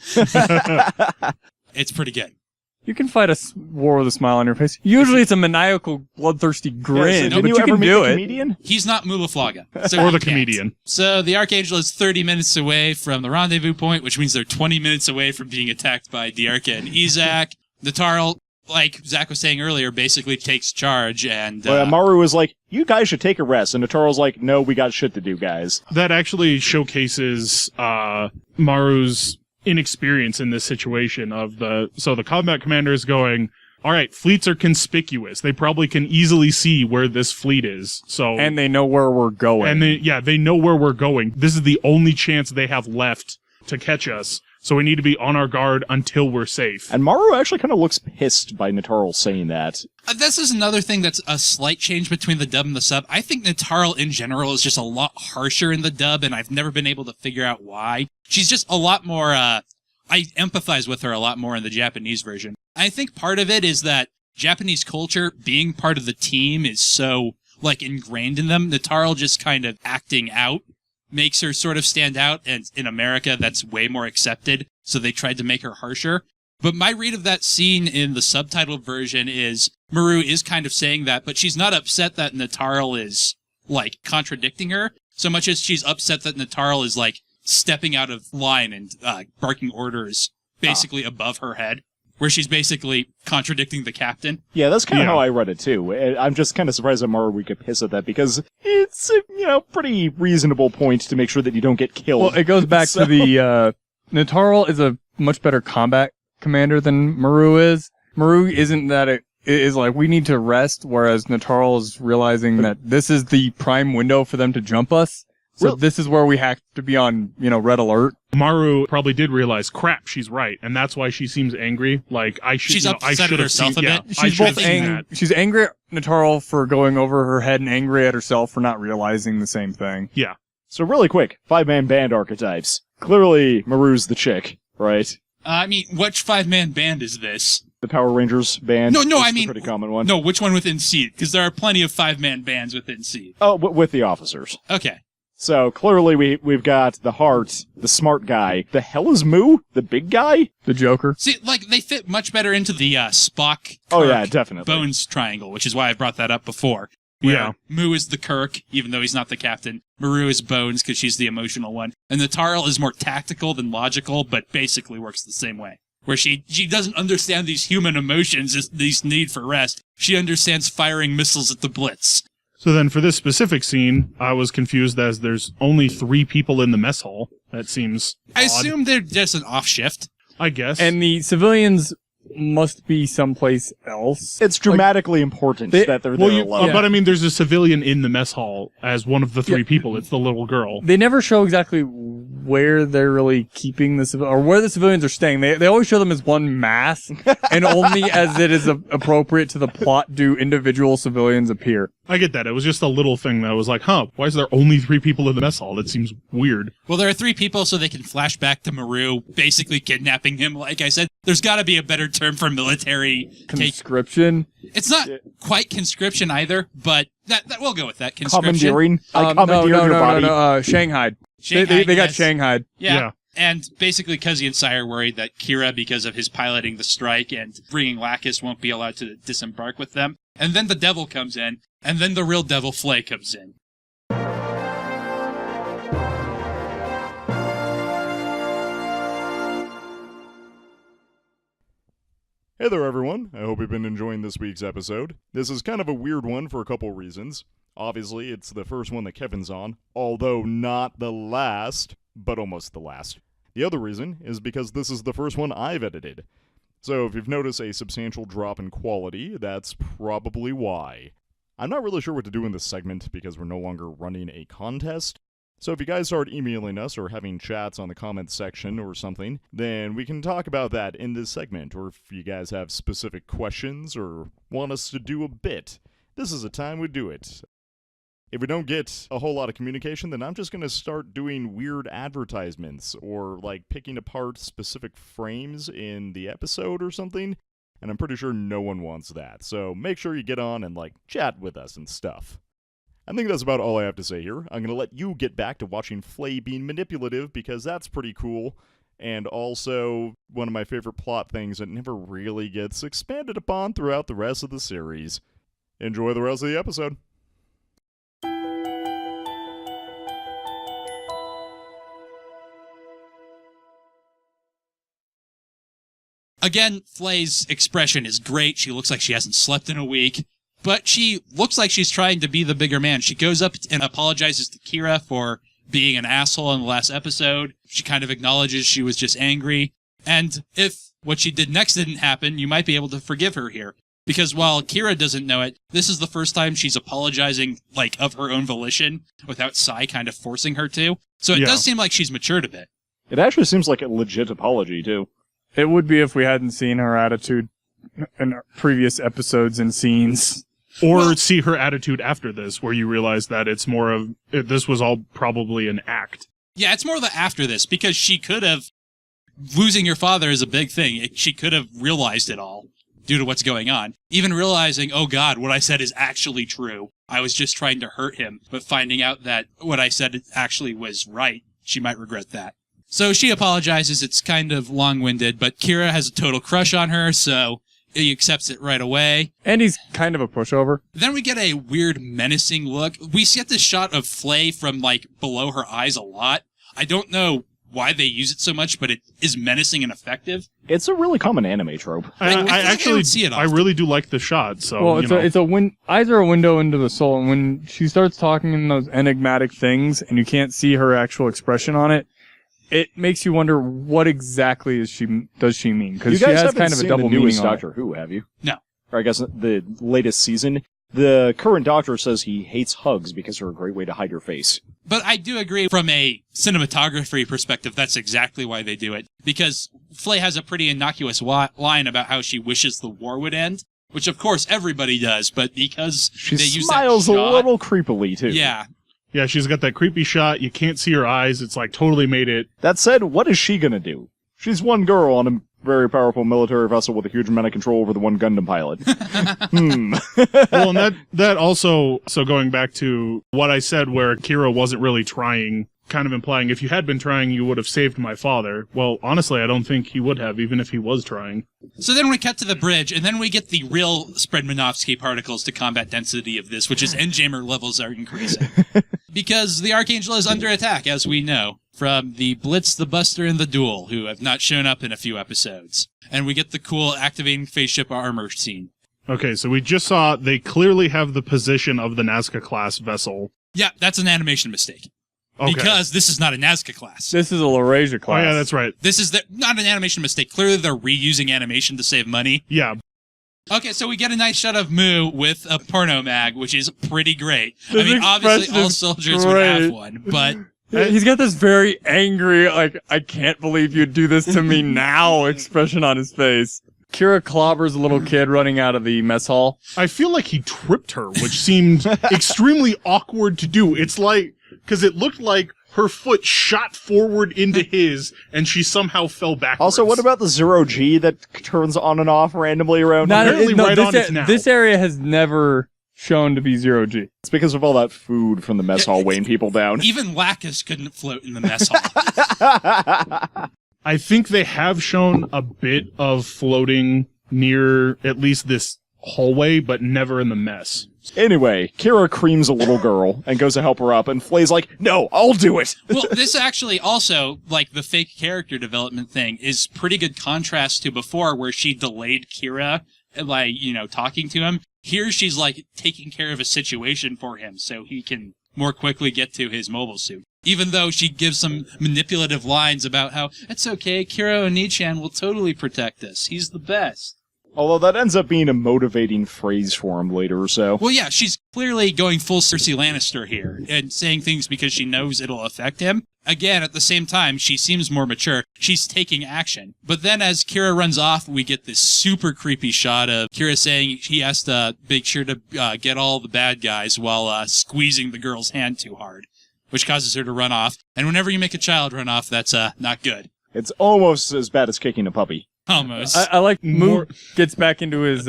It's pretty good. You can fight a war with a smile on your face. Usually it's a maniacal, bloodthirsty grin, Did but you ever can meet do the it. comedian? He's not Mulaflaga. So Or he the can't. comedian. So the Archangel is 30 minutes away from the rendezvous point, which means they're 20 minutes away from being attacked by Diarca and Izak. Natarl, like Zach was saying earlier, basically takes charge, and Maru was like, you guys should take a rest. And Natarl's like, no, we got shit to do, guys. That actually showcases Maru's inexperience in this situation so the combat commander is going, all right, fleets are conspicuous. They probably can easily see where this fleet is. So And they know where we're going. and they know where we're going. This is the only chance they have left to catch us. So we need to be on our guard until we're safe. And Maru actually kind of looks pissed by Natarl saying that. this is another thing that's a slight change between the dub and the sub. I think Natarl in general is just a lot harsher in the dub, and I've never been able to figure out why. She's just a lot more, I empathize with her a lot more in the Japanese version. I think part of it is that Japanese culture, being part of the team, is so, ingrained in them. Natarl just kind of acting out makes her sort of stand out, and in America, that's way more accepted, so they tried to make her harsher. But my read of that scene in the subtitled version is Maru is kind of saying that, but she's not upset that Natarl is, contradicting her, so much as she's upset that Natarl is, stepping out of line and barking orders basically above her head, where she's basically contradicting the captain. Yeah, that's kind of Yeah. how I read it, too. I'm just kind of surprised that Maru would get pissed at that, because it's a, pretty reasonable point to make sure that you don't get killed. Well, it goes back So- to the, Natarl is a much better combat commander than Maru is. Maru isn't that it is we need to rest, whereas Natarl is realizing that this is the prime window for them to jump us. So Well- this is where we have to be on, red alert. Maru probably did realize, crap, she's right, and that's why she seems angry. She's I upset should at have herself seen, a yeah, bit. I She's should have both seen that. she's angry at Natarl for going over her head and angry at herself for not realizing the same thing. Yeah. So really quick, 5-man band archetypes. Clearly, Maru's the chick, right? I mean, which 5-man band is this? The Power Rangers band. No, is I the mean- pretty common one. No, which one within Seed? Because there are plenty of 5-man bands within Seed. Oh, with the officers. Okay. So clearly we've got the Heart, the smart guy. The hell is Moo? The big guy? The Joker. See, they fit much better into the Spock, Oh Kirk, yeah, definitely. Bones triangle, which is why I brought that up before. Where Yeah. Moo is the Kirk, even though he's not the captain. Maru is Bones, because she's the emotional one. And Natarl is more tactical than logical, but basically works the same way. Where she doesn't understand these human emotions, this need for rest. She understands firing missiles at the Blitz. So then for this specific scene, I was confused as there's only 3 people in the mess hall. That seems I odd, assume they're just an off shift. I guess. And the civilians must be someplace else. It's dramatically important that they're there alone. But I mean, there's a civilian in the mess hall as one of the three people. It's the little girl. They never show exactly where they're really keeping the or where the civilians are staying. They always show them as one mass, and only as it is appropriate to the plot do individual civilians appear. I get that. It was just a little thing that was like, why is there only 3 people in the mess hall? That seems weird. Well, there are 3 people so they can flash back to Maru basically kidnapping him. Like I said, there's got to be a better term for military conscription. It's not quite conscription either, but that we'll go with that. Conscription. Commandeering? Commandeering your body? No, Shanghai. They got Shanghai. Yeah. And basically, Cuzzy and Sai are worried that Kira, because of his piloting the strike and bringing Lacus, won't be allowed to disembark with them. And then the devil comes in, and then the real devil Flay comes in. Hey there, everyone. I hope you've been enjoying this week's episode. This is kind of a weird one for a couple reasons. Obviously, it's the first one that Kevin's on, although not the last, but almost the last. The other reason is because this is the first one I've edited. So if you've noticed a substantial drop in quality, that's probably why. I'm not really sure what to do in this segment because we're no longer running a contest. So if you guys start emailing us or having chats on the comments section or something, then we can talk about that in this segment. Or if you guys have specific questions or want us to do a bit, this is a time we do it. If we don't get a whole lot of communication, then I'm just going to start doing weird advertisements or like picking apart specific frames in the episode or something. And I'm pretty sure no one wants that. So make sure you get on and like chat with us and stuff. I think that's about all I have to say here. I'm going to let you get back to watching Flay being manipulative because that's pretty cool. And also one of my favorite plot things that never really gets expanded upon throughout the rest of the series. Enjoy the rest of the episode. Again, Flay's expression is great. She looks like she hasn't slept in a week. But she looks like she's trying to be the bigger man. She goes up and apologizes to Kira for being an asshole in the last episode. She kind of acknowledges she was just angry. And if what she did next didn't happen, you might be able to forgive her here. Because while Kira doesn't know it, this is the first time she's apologizing, like, of her own volition, without Sai kind of forcing her to. So it does seem like she's matured a bit. It actually seems like a legit apology, too. It would be if we hadn't seen her attitude in our previous episodes and scenes. Or see her attitude after this, where you realize that it's more of, this was all probably an act. Yeah, it's more the after this, because she could have, losing your father is a big thing. She could have realized it all due to what's going on. Even realizing, oh God, what I said is actually true. I was just trying to hurt him, but finding out that what I said actually was right, she might regret that. So she apologizes. It's kind of long-winded, but Kira has a total crush on her, so he accepts it right away. And he's kind of a pushover. Then we get a weird, menacing look. We get this shot of Flay from, like, below her eyes a lot. I don't know why they use it so much, but it is menacing and effective. It's a really common anime trope. I actually see it I often. really do like the shot. So well, eyes are a window into the soul, and when she starts talking in those enigmatic things, and you can't see her actual expression on it, it makes you wonder what exactly does she mean, because she has kind of a double meaning on it. You guys haven't seen the newest Doctor Who, have you? No. Or I guess the latest season. The current Doctor says he hates hugs because they're a great way to hide your face. But I do agree from a cinematography perspective, that's exactly why they do it. Because Flay has a pretty innocuous line about how she wishes the war would end, which of course everybody does, but because she they use smiles that shot, a little creepily too. Yeah. Yeah, she's got that creepy shot. You can't see her eyes. It's like totally made it. That said, what is she gonna do? She's one girl on a very powerful military vessel with a huge amount of control over the one Gundam pilot. Well, and that also, so going back to what I said where Kira wasn't really trying, kind of implying if you had been trying, you would have saved my father. Well, honestly, I don't think he would have, even if he was trying. So then we cut to the bridge, and then we get the real Spreadmanovsky particles to combat density of this, which is Endjammer levels are increasing. Because the Archangel is under attack, as we know, from the Blitz, the Buster, and the Duel, who have not shown up in a few episodes. And we get the cool activating spaceship armor scene. Okay, so we just saw they clearly have the position of the Nazca-class vessel. Yeah, that's an animation mistake. Okay. Because this is not a Nazca class. This is a Laurasia Oh, class. yeah, that's right. This is not an animation mistake. Clearly, they're reusing animation to save money. Yeah. Okay, so we get a nice shot of Moo with a porno mag, which is pretty great. His I mean, obviously, expression all is soldiers would great. have one, but He's got this very angry, like, I can't believe you'd do this to me now expression on his face. Kira clobbers a little kid running out of the mess hall. I feel like he tripped her, which seemed extremely awkward to do. It's like, because it looked like her foot shot forward into his, and she somehow fell backwards. Also, what about the zero G that turns on and off randomly around? Apparently right this, on it now. This area has never shown to be zero G. It's because of all that food from the mess hall weighing people down. even Lacus couldn't float in the mess hall. I think they have shown a bit of floating near at least this hallway, but never in the mess. Anyway, Kira creams a little girl and goes to help her up, and Flay's like, no, I'll do it! Well, this actually also, like, the fake character development thing is pretty good contrast to before, where she delayed Kira, like, talking to him. Here she's, like, taking care of a situation for him so he can more quickly get to his mobile suit. Even though she gives some manipulative lines about how, it's okay, Kira Oni-chan will totally protect us. He's the best. Although that ends up being a motivating phrase for him later or so. Well, yeah, she's clearly going full Cersei Lannister here and saying things because she knows it'll affect him. Again, at the same time, she seems more mature. She's taking action. But then as Kira runs off, we get this super creepy shot of Kira saying he has to make sure to get all the bad guys while squeezing the girl's hand too hard, which causes her to run off. And whenever you make a child run off, that's not good. It's almost as bad as kicking a puppy. Almost. I like Moo gets back into his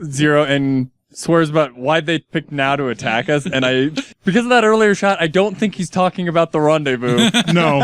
zero and swears about why'd they pick now to attack us, and because of that earlier shot, I don't think he's talking about the rendezvous. No.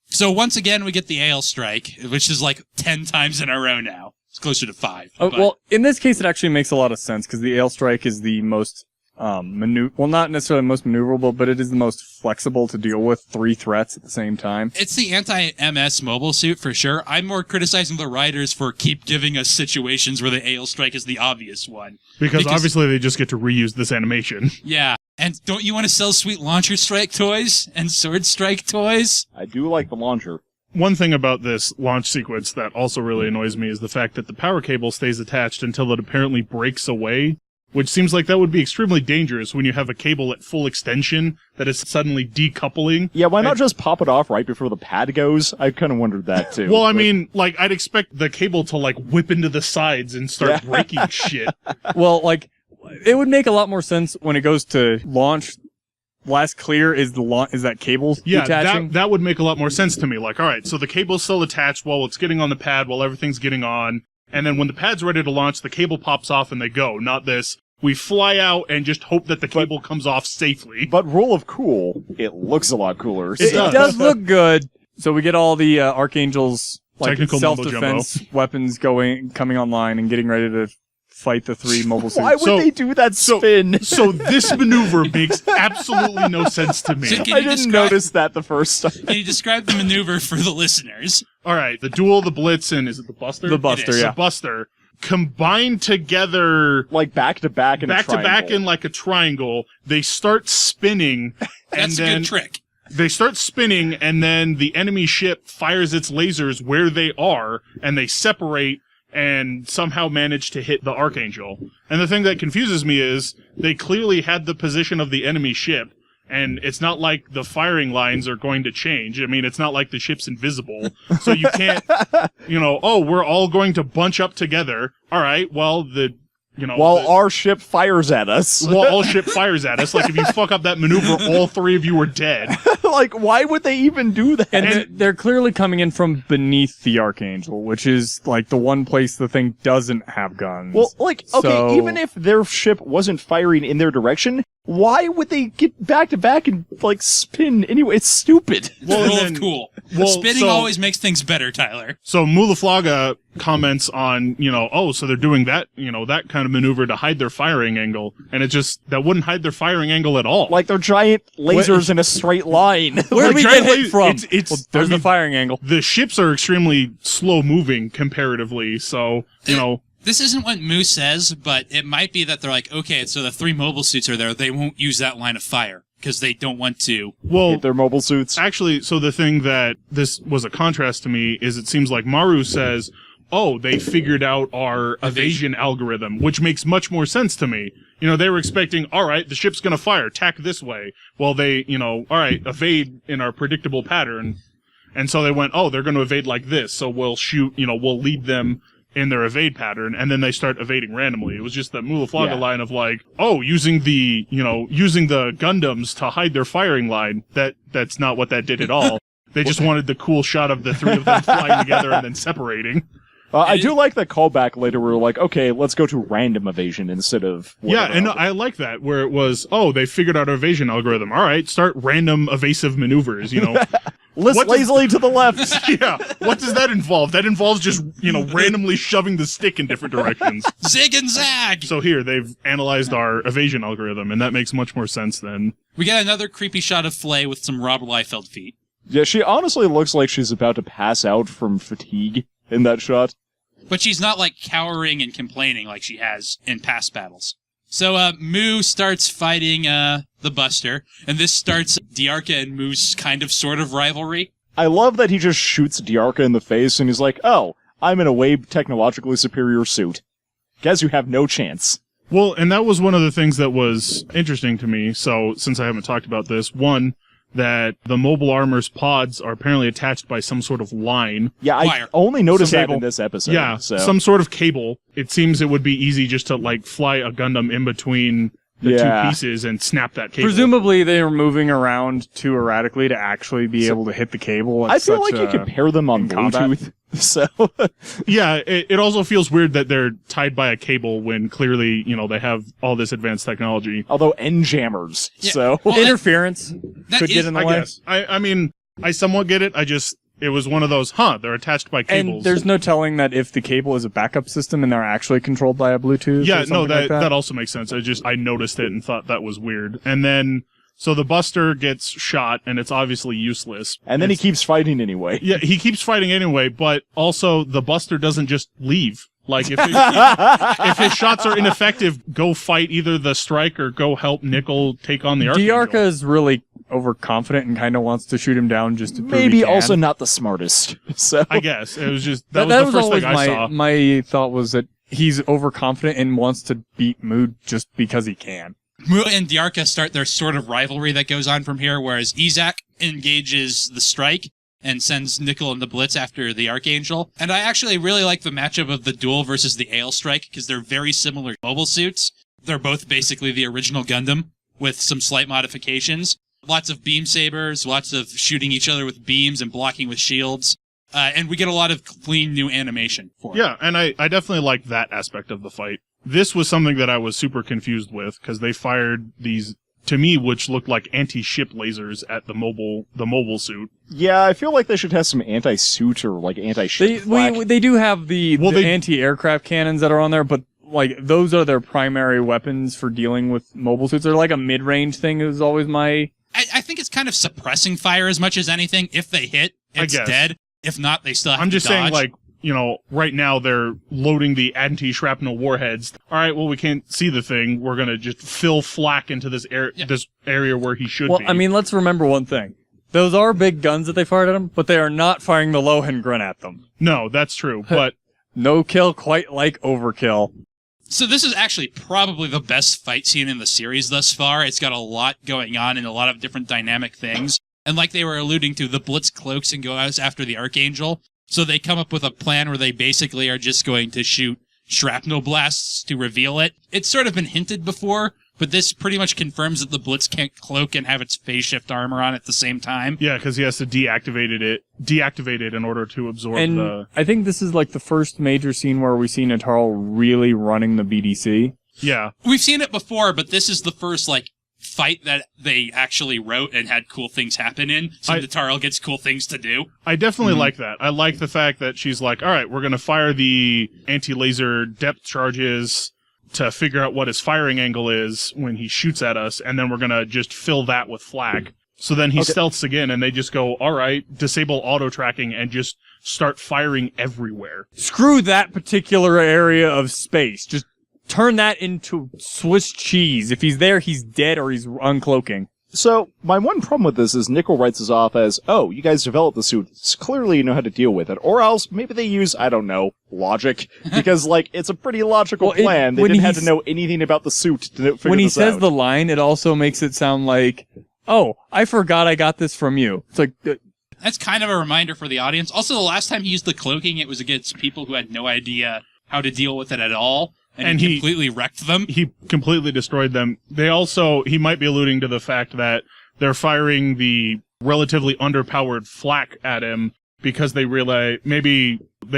So once again, we get the ale strike, which is like 10 times in a row now. It's closer to 5. but- Well, in this case, it actually makes a lot of sense because the ale strike is the most not necessarily the most maneuverable, but it is the most flexible to deal with 3 threats at the same time. It's the anti-MS mobile suit for sure. I'm more criticizing the writers for keep giving us situations where the ale strike is the obvious one. Because obviously they just get to reuse this animation. Yeah. And don't you want to sell sweet launcher strike toys and sword strike toys? I do like the launcher. One thing about this launch sequence that also really annoys me is the fact that the power cable stays attached until it apparently breaks away, which seems like that would be extremely dangerous when you have a cable at full extension that is suddenly decoupling. Yeah, why not just pop it off right before the pad goes? I kind of wondered that too. Well, I mean, like, I'd expect the cable to, like, whip into the sides and start breaking shit. Well, like, it would make a lot more sense when it goes to launch. Last clear is that cable detaching? that would make a lot more sense to me. Like, all right, so the cable's still attached while it's getting on the pad, while everything's getting on, and then when the pad's ready to launch, the cable pops off and they go. Not this. We fly out and just hope that the cable comes off safely. But rule of cool, it looks a lot cooler. It does look good. So we get all the Archangel's Technical self-defense weapons coming online and getting ready to fight the 3 mobile suits. Why would they do that spin? So this maneuver makes absolutely no sense to me. So can I you didn't notice that the first time. Can you describe the maneuver for the listeners? All right, the duel, the Blitz, and is it the Buster? The Buster, is. yeah. The Buster combined together Like back to back in a back to triangle. back in like a triangle. They start spinning. That's and a then good trick. They start spinning, and then the enemy ship fires its lasers where they are, and they separate and somehow manage to hit the Archangel. And the thing that confuses me is they clearly had the position of the enemy ship, and it's not like the firing lines are going to change. I mean, it's not like the ship's invisible, so you can't, we're all going to bunch up together. All right, well, While our ship fires at us. Well, all ship fires at us. Like, if you fuck up that maneuver, all 3 of you are dead. Like, why would they even do that? And they're clearly coming in from beneath the Archangel, which is, like, the one place the thing doesn't have guns. Well, like, okay, So- even if their ship wasn't firing in their direction, why would they get back to back and, like, spin anyway? It's stupid. Well, Rule and of then- cool. well, Spinning so- always makes things better, Tyler. So Mulaflaga comments on, so they're doing that, that kind of maneuver to hide their firing angle. And that wouldn't hide their firing angle at all. Like, they're giant lasers in a straight line. where did we giant get hit from? It's Well, there's the firing angle. the ships are extremely slow moving comparatively. So, This isn't what Moose says, but it might be that they're like, okay, so the 3 mobile suits are there. They won't use that line of fire. because they don't want to. Well, Get their mobile suits. actually, so the thing that this was a contrast to me is it seems like Maru says, oh, they figured out our evasion algorithm, which makes much more sense to me. You know, they were expecting, all right, the ship's going to fire, tack this way. Well, they, you know, all right, evade in our predictable pattern. And so they went, oh, they're going to evade like this. So we'll shoot, you know, we'll lead them in their evade pattern. And then they start evading randomly. It was just that Mulaflaga line of like, oh, using the Gundams to hide their firing line. That's not what that did at all. They just wanted the cool shot of the three of them flying together and then separating. I do like that callback later where we're like, okay, let's go to random evasion instead of... Yeah, and I like that, where it was, oh, they figured out our evasion algorithm. All right, start random evasive maneuvers, you know. List lazily to the left. Yeah, what does that involve? That involves just, you know, randomly shoving the stick in different directions. Zig and zag! So here, they've analyzed our evasion algorithm, and that makes much more sense then. We get another creepy shot of Flay with some Rob Liefeld feet. Yeah, she honestly looks like she's about to pass out from fatigue in that shot. But she's not, like, cowering and complaining like she has in past battles. So, Mu starts fighting, the Buster, and this starts Diarca and Mu's kind of sort of rivalry. I love that he just shoots Diarca in the face and he's like, oh, I'm in a way technologically superior suit. Guess you have no chance. Well, and that was one of the things that was interesting to me, so since I haven't talked about this, one, that the mobile armor's pods are apparently attached by some sort of line. Yeah, I Wire. only noticed Some that cable. in this episode. Yeah, so. some sort of cable. It seems it would be easy just to, like, fly a Gundam in between the two pieces and snap that cable. Presumably they are moving around too erratically to actually be able to hit the cable. I feel like you could pair them on in combat. Bluetooth. So, Yeah, it also feels weird that they're tied by a cable when clearly, you know, they have all this advanced technology. although end jammers. Yeah. So, Well, Interference that could is- get in the I way. guess. I mean, I somewhat get it. It was one of those, they're attached by cables. And there's no telling that if the cable is a backup system and they're actually controlled by a Bluetooth. Yeah, or no, something like that also makes sense. I noticed it and thought that was weird. And then, so the Buster gets shot and it's obviously useless. and then he keeps fighting anyway. Yeah, he keeps fighting anyway, but also the Buster doesn't just leave. Like, if his shots are ineffective, go fight either the Strike or go help Nickel take on the Archangel. Diarca is really overconfident and kind of wants to shoot him down just to prove Maybe he can. also not the smartest. So, I guess. It was just, that That was the first always thing I saw. my thought was that he's overconfident and wants to beat Mood just because he can. Mu and Diarca start their sort of rivalry that goes on from here, whereas Izak engages the Strike and sends Nickel and the Blitz after the Archangel. And I actually really like the matchup of the Duel versus the Ale Strike, because they're very similar mobile suits. They're both basically the original Gundam, with some slight modifications. Lots of beam sabers, lots of shooting each other with beams and blocking with shields. And we get a lot of clean new animation for it. Yeah, and I definitely like that aspect of the fight. This was something that I was super confused with, because they fired these, to me, which looked like anti-ship lasers at the mobile suit. yeah, I feel like they should have some anti-suit or like anti-ship flak. They do have the They- anti-aircraft cannons that are on there, but like those are their primary weapons for dealing with mobile suits. They're like a mid-range thing is always my... I think it's kind of suppressing fire as much as anything. If they hit, it's guess. dead. If not, they still have I'm to just dodge. saying, like, you know, right now they're loading the anti-shrapnel warheads. All right, well, we can't see the thing. We're gonna just fill flak into this this area where he should Well, be. I mean, let's remember one thing. Those are big guns that they fired at him, but they are not firing the Lohengrin at them. no, that's true, but No kill quite like overkill. So this is actually probably the best fight scene in the series thus far. It's got a lot going on and a lot of different dynamic things. And like they were alluding to, the Blitz cloaks and goes after the Archangel. So they come up with a plan where they basically are just going to shoot shrapnel blasts to reveal it. It's sort of been hinted before, but this pretty much confirms that the Blitz can't cloak and have its phase shift armor on at the same time. yeah, because he has to deactivate it in order to absorb And the. I think this is like the first major scene where we see Natarl really running the BDC. Yeah, We've seen it before, but this is the first, like, fight that they actually wrote and had cool things happen in, so Natarl gets cool things to do. I definitely like that. I like the fact that she's like, all right, we're going to fire the anti-laser depth charges to figure out what his firing angle is when he shoots at us, and then we're going to just fill that with flak. So then he stealths again, and they just go, all right, disable auto-tracking, and just start firing everywhere. Screw that particular area of space. Just turn that into Swiss cheese. If he's there, he's dead or he's uncloaking. So, my one problem with this is Nickel writes us off as, oh, you guys developed the suit, so clearly you know how to deal with it. Or else, maybe they use, I don't know, logic. Because, like, it's a pretty logical plan. They didn't have to know anything about the suit to figure this out. When he says the line, it also makes it sound like, oh, I forgot I got this from you. It's like... That's kind of a reminder for the audience. Also, the last time he used the cloaking, it was against people who had no idea how to deal with it at all. And he completely wrecked them. He completely destroyed them. He might be alluding to the fact that they're firing the relatively underpowered flak at him because they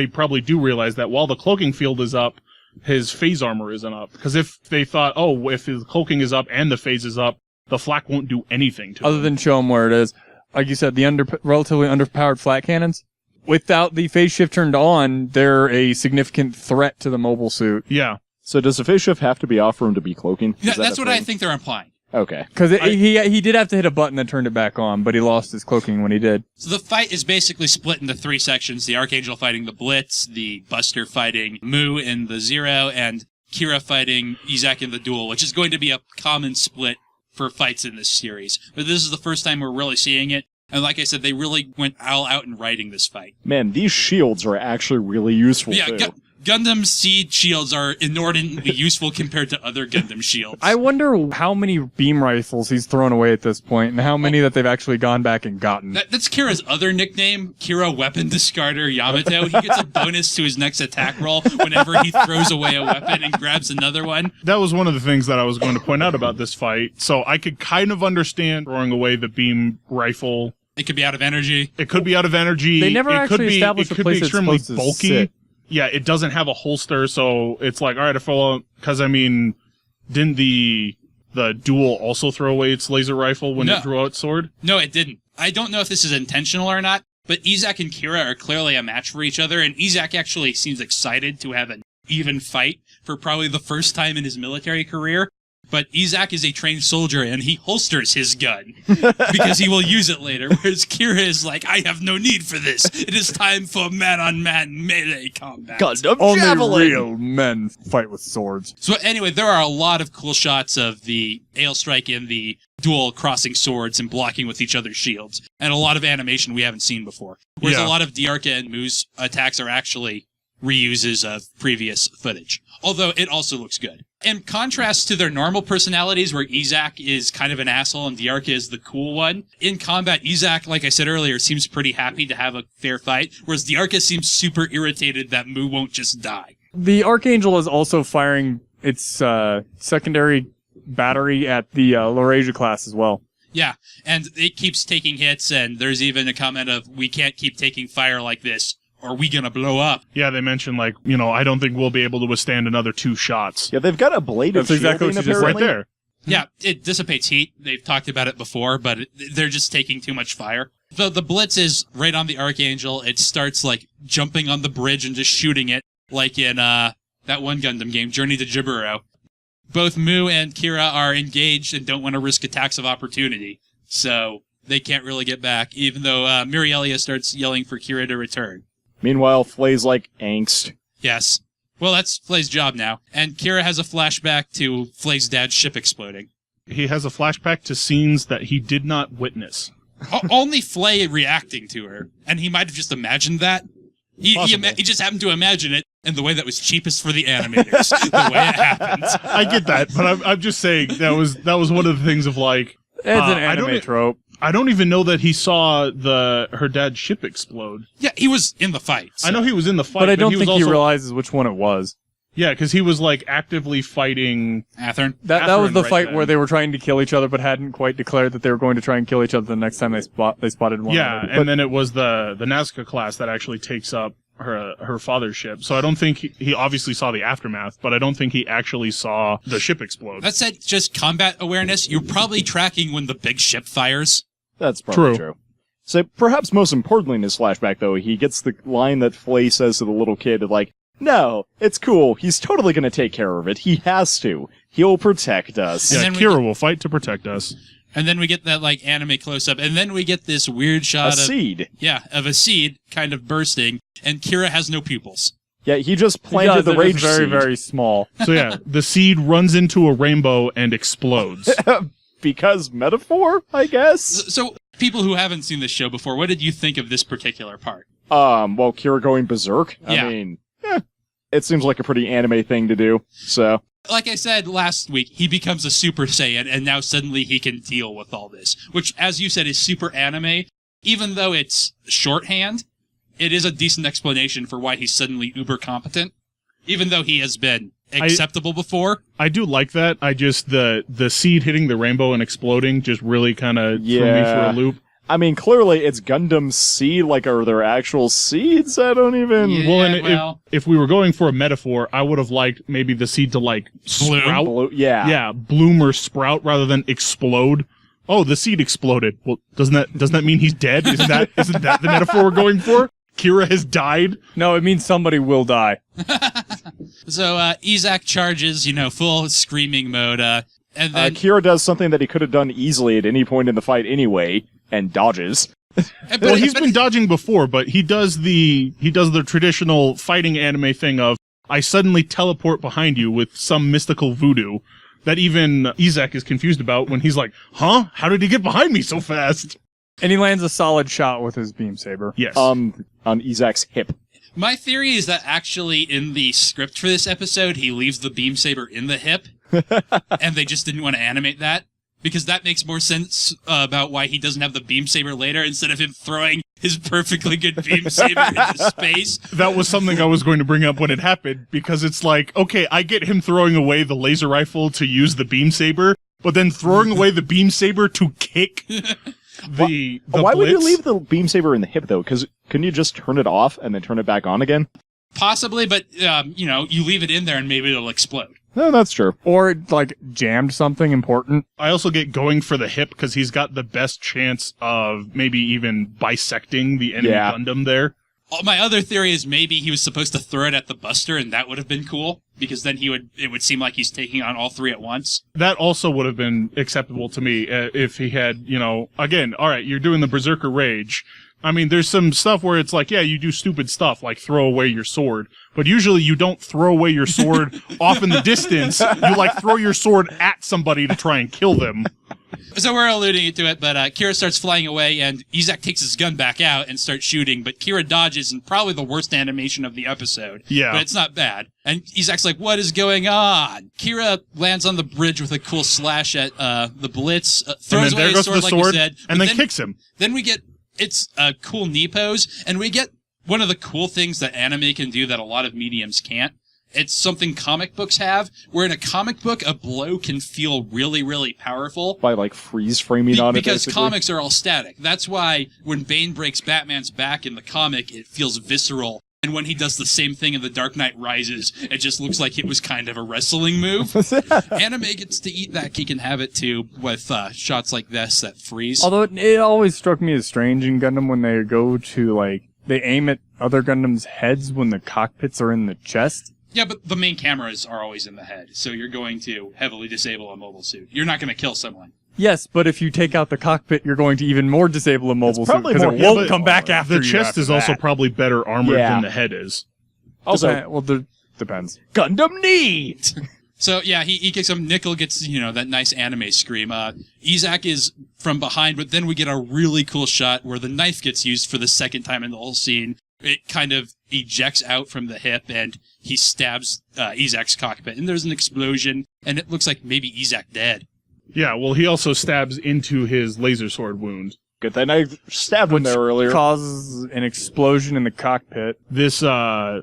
probably do realize that while the cloaking field is up, his phase armor isn't up. Because if they thought, oh, if his cloaking is up and the phase is up, the flak won't do anything to him. Other than show him where it is. Like you said, the relatively underpowered flak cannons. Without the phase shift turned on, they're a significant threat to the mobile suit. Yeah. So does the phase shift have to be off for him to be cloaking? Yeah, that's what I think they're implying. Okay. Because he did have to hit a button that turned it back on, but he lost his cloaking when he did. So the fight is basically split into 3 sections. The Archangel fighting the Blitz, the Buster fighting Mu in the Zero, and Kira fighting Izak in the Duel, which is going to be a common split for fights in this series. But this is the first time we're really seeing it. And like I said, they really went all out in writing this fight. Man, these shields are actually really useful, too. Gundam Seed shields are inordinately useful compared to other Gundam shields. I wonder how many beam rifles he's thrown away at this point, and how many that they've actually gone back and gotten. That's Kira's other nickname, Kira Weapon Discarder Yamato. He gets a bonus to his next attack roll whenever he throws away a weapon and grabs another one. That was one of the things that I was going to point out about this fight. So I could kind of understand throwing away the beam rifle. It could be out of energy. It could be out of energy. They never actually established a place it's supposed to sit. Yeah, it doesn't have a holster, so it's like, all right, because I mean, didn't the Duel also throw away its laser rifle when it drew out its sword? No, it didn't. I don't know if this is intentional or not, but Izak and Kira are clearly a match for each other, and Izak actually seems excited to have an even fight for probably the first time in his military career. But Izak is a trained soldier, and he holsters his gun because he will use it later, whereas Kira is like, I have no need for this. It is time for man-on-man melee combat. Gundam Only javelin! real men fight with swords. So anyway, there are a lot of cool shots of the Ale Strike and the Duel crossing swords and blocking with each other's shields, and a lot of animation we haven't seen before. Whereas a lot of Diarca and Mu's attacks are actually reuses of previous footage. Although it also looks good. In contrast to their normal personalities, where Izak is kind of an asshole and Diarca is the cool one, in combat, Izak, like I said earlier, seems pretty happy to have a fair fight, whereas Diarca seems super irritated that Mu won't just die. The Archangel is also firing its secondary battery at the Laurasia class as well. Yeah, and it keeps taking hits, and there's even a comment of, we can't keep taking fire like this. Are we gonna blow up? Yeah, they mentioned, like, I don't think we'll be able to withstand another 2 shots. Yeah, they've got a blade of shielding, exactly what you just right there. Yeah, it dissipates heat. They've talked about it before, but they're just taking too much fire. The Blitz is right on the Archangel. It starts, like, jumping on the bridge and just shooting it, like in that one Gundam game, Journey to Jiburo. Both Mu and Kira are engaged and don't want to risk attacks of opportunity, so they can't really get back, even though Mirielia starts yelling for Kira to return. Meanwhile, Flay's like, angst. Yes. Well, that's Flay's job now. And Kira has a flashback to Flay's dad's ship exploding. He has a flashback to scenes that he did not witness. Only Flay reacting to her. And he might have just imagined that. He just happened to imagine it in the way that was cheapest for the animators. The way it happened. I get that, but I'm just saying that was one of the things of, like... It's an anime trope. I don't even know that he saw her dad's ship explode. Yeah, he was in the fight. So. I know he was in the fight, but I don't think he also... realizes which one it was. Yeah, because he was, like, actively fighting... Athrun? That was the fight where they were trying to kill each other, but hadn't quite declared that they were going to try and kill each other the next time they spotted one. Yeah, and then it was the Nazca class that actually takes up her father's ship. So I don't think he obviously saw the aftermath, but I don't think he actually saw the ship explode. That said, just combat awareness, you're probably tracking when the big ship fires. That's probably true. So perhaps most importantly in his flashback, though, he gets the line that Flay says to the little kid, like, no, it's cool. He's totally going to take care of it. He has to. He'll protect us. Yeah, Kira will fight to protect us. And then we get that, like, anime close-up, and then we get this weird shot of... seed. Yeah, of a seed kind of bursting, and Kira has no pupils. Yeah, he just planted the rage very, seed. very small. So yeah, the seed runs into a rainbow and explodes. because metaphor, I guess. So, people who haven't seen this show before, what did you think of this particular part? Well, Kira going berserk. Yeah. I mean, it seems like a pretty anime thing to do. So, Like I said last week, he becomes a Super Saiyan, and now suddenly he can deal with all this. Which, as you said, is super anime. Even though it's shorthand, it is a decent explanation for why he's suddenly uber competent. Even though he has been acceptable before. I do like that. I just, the seed hitting the rainbow and exploding just really kind of threw me for a loop. I mean, clearly it's Gundam seed, like, are there actual seeds? I don't even... Yeah, Well, and well. if we were going for a metaphor, I would have liked maybe the seed to, like, sprout. Yeah. Bloom or sprout rather than explode. Oh, the seed exploded. Well, doesn't that mean he's dead? Isn't that the metaphor we're going for? Kira has died? No, it means somebody will die. So, Izak charges, full screaming mode, and then... Kira does something that he could have done easily at any point in the fight anyway, and dodges. Well, he's been dodging before, but he does the traditional fighting anime thing of, I suddenly teleport behind you with some mystical voodoo that even Izak is confused about when he's like, huh? How did he get behind me so fast? And he lands a solid shot with his beam saber. Yes. On Izak's hip. My theory is that actually in the script for this episode, he leaves the beam saber in the hip, and they just didn't want to animate that, because that makes more sense about why he doesn't have the beam saber later, instead of him throwing his perfectly good beam saber into space. That was something I was going to bring up when it happened, because it's like, okay, I get him throwing away the laser rifle to use the beam saber, but then throwing away the beam saber to kick the Why would you blitz? leave the beam saber in the hip, though? Because couldn't you just turn it off and then turn it back on again? Possibly, but, you leave it in there and maybe it'll explode. No, that's true. Or, like, jammed something important. I also get going for the hip because he's got the best chance of maybe even bisecting the enemy Gundam there. My other theory is maybe he was supposed to throw it at the Buster, and that would have been cool, because then it would seem like he's taking on all three at once. That also would have been acceptable to me if he had, again, all right, you're doing the Berserker Rage. I mean, there's some stuff where it's like, yeah, you do stupid stuff, like throw away your sword. But usually you don't throw away your sword off in the distance. You, throw your sword at somebody to try and kill them. So we're alluding to it, but Kira starts flying away, and Izak takes his gun back out and starts shooting, but Kira dodges in probably the worst animation of the episode. Yeah. But it's not bad. And Izak's like, what is going on? Kira lands on the bridge with a cool slash at the Blitz, throws away his sword, like you said. And then kicks him. Then we get, it's a cool knee pose, and we get one of the cool things that anime can do that a lot of mediums can't. It's something comic books have, where in a comic book, a blow can feel really, really powerful. By, freeze framing on it, Because basically. comics are all static. That's why when Bane breaks Batman's back in the comic, it feels visceral. And when he does the same thing in The Dark Knight Rises, it just looks like it was kind of a wrestling move. Anime gets to eat that cake and have it too, with shots like this that freeze. Although it always struck me as strange in Gundam when they go to, they aim at other Gundams' heads when the cockpits are in the chest. Yeah, but the main cameras are always in the head, so you're going to heavily disable a mobile suit. You're not going to kill someone. Yes, but if you take out the cockpit, you're going to even more disable a mobile suit, probably because more it hit, won't but come back after The you chest after is also that. probably better armored Yeah. than the head is. Also, Depends. Gundam knee! So, yeah, he kicks him. Nickel gets, that nice anime scream. Izak is from behind, but then we get a really cool shot where the knife gets used for the second time in the whole scene. It kind of ejects out from the hip, and he stabs Izak's cockpit. And there's an explosion, and it looks like maybe Izak dead. Yeah, well, he also stabs into his laser sword wound. Good thing I stabbed him there earlier. Causes an explosion in the cockpit. This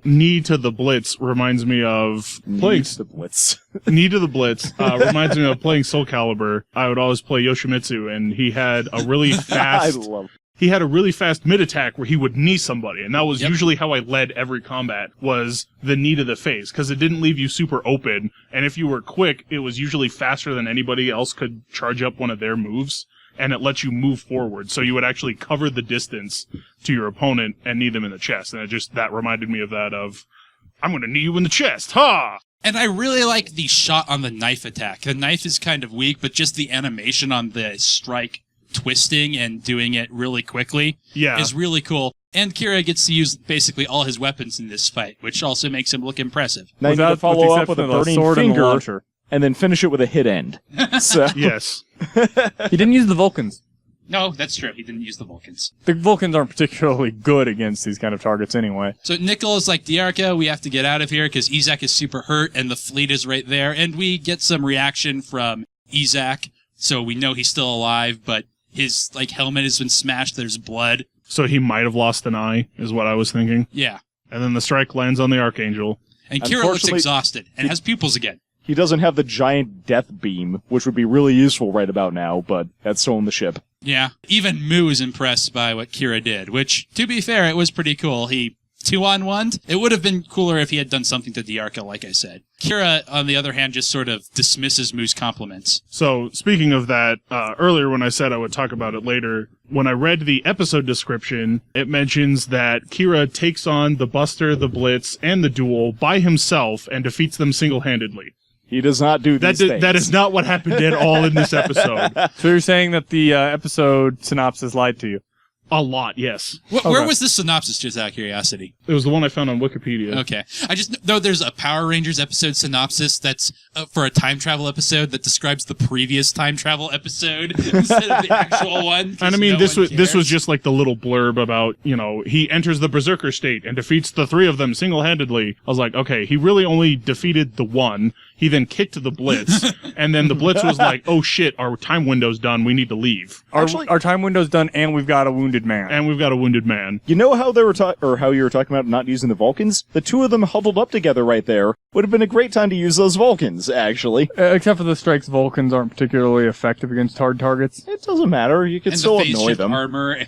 knee to the Blitz reminds me of playing the Blitz. Knee to the Blitz reminds me of playing Soul Calibur. I would always play Yoshimitsu, and he had a really fast. He had a really fast mid attack where he would knee somebody, and that was usually how I led every combat, was the knee to the face, because it didn't leave you super open, and if you were quick, it was usually faster than anybody else could charge up one of their moves, and it lets you move forward, so you would actually cover the distance to your opponent and knee them in the chest, and that reminded me of that of, I'm gonna knee you in the chest, ha! And I really like the shot on the knife attack. The knife is kind of weak, but just the animation on the strike twisting and doing it really quickly is really cool. And Kira gets to use basically all his weapons in this fight, which also makes him look impressive. Now you need to follow up with a burning sword and the finger, launcher. and then finish it with a hit end. So Yes. He didn't use the Vulcans. No, that's true. He didn't use the Vulcans. The Vulcans aren't particularly good against these kind of targets anyway. So Nickel is like, Diarca, we have to get out of here because Izak is super hurt and the fleet is right there. And we get some reaction from Izak, so we know he's still alive, but his helmet has been smashed. There's blood. So he might have lost an eye, is what I was thinking. Yeah. And then the strike lands on the Archangel. And Kira looks exhausted and has pupils again. He doesn't have the giant death beam, which would be really useful right about now, but that's still in the ship. Yeah. Even Mu is impressed by what Kira did, which, to be fair, it was pretty cool. He 2-on-1'd. It would have been cooler if he had done something to Diarca, like I said. Kira, on the other hand, just sort of dismisses Mu's compliments. So, speaking of that, earlier when I said I would talk about it later, when I read the episode description, it mentions that Kira takes on the Buster, the Blitz, and the Duel by himself and defeats them single-handedly. He does not do these things. That is not what happened at all in this episode. So you're saying that the episode synopsis lied to you? A lot, yes. Where was this synopsis, just out of curiosity? It was the one I found on Wikipedia. Okay. I just know there's a Power Rangers episode synopsis that's for a time travel episode that describes the previous time travel episode instead of the actual one. And I mean, this was just like the little blurb about, he enters the Berserker state and defeats the three of them single-handedly. I was like, okay, he really only defeated the one. He then kicked the Blitz, and then the Blitz was like, oh shit, our time window's done, we need to leave. Our time window's done, and we've got a wounded man. And we've got a wounded man. You know how they were how you were talking about not using the Vulcans? The two of them huddled up together right there. Would have been a great time to use those Vulcans, actually. Except for the strikes, Vulcans aren't particularly effective against hard targets. It doesn't matter. You could still annoy them. Armor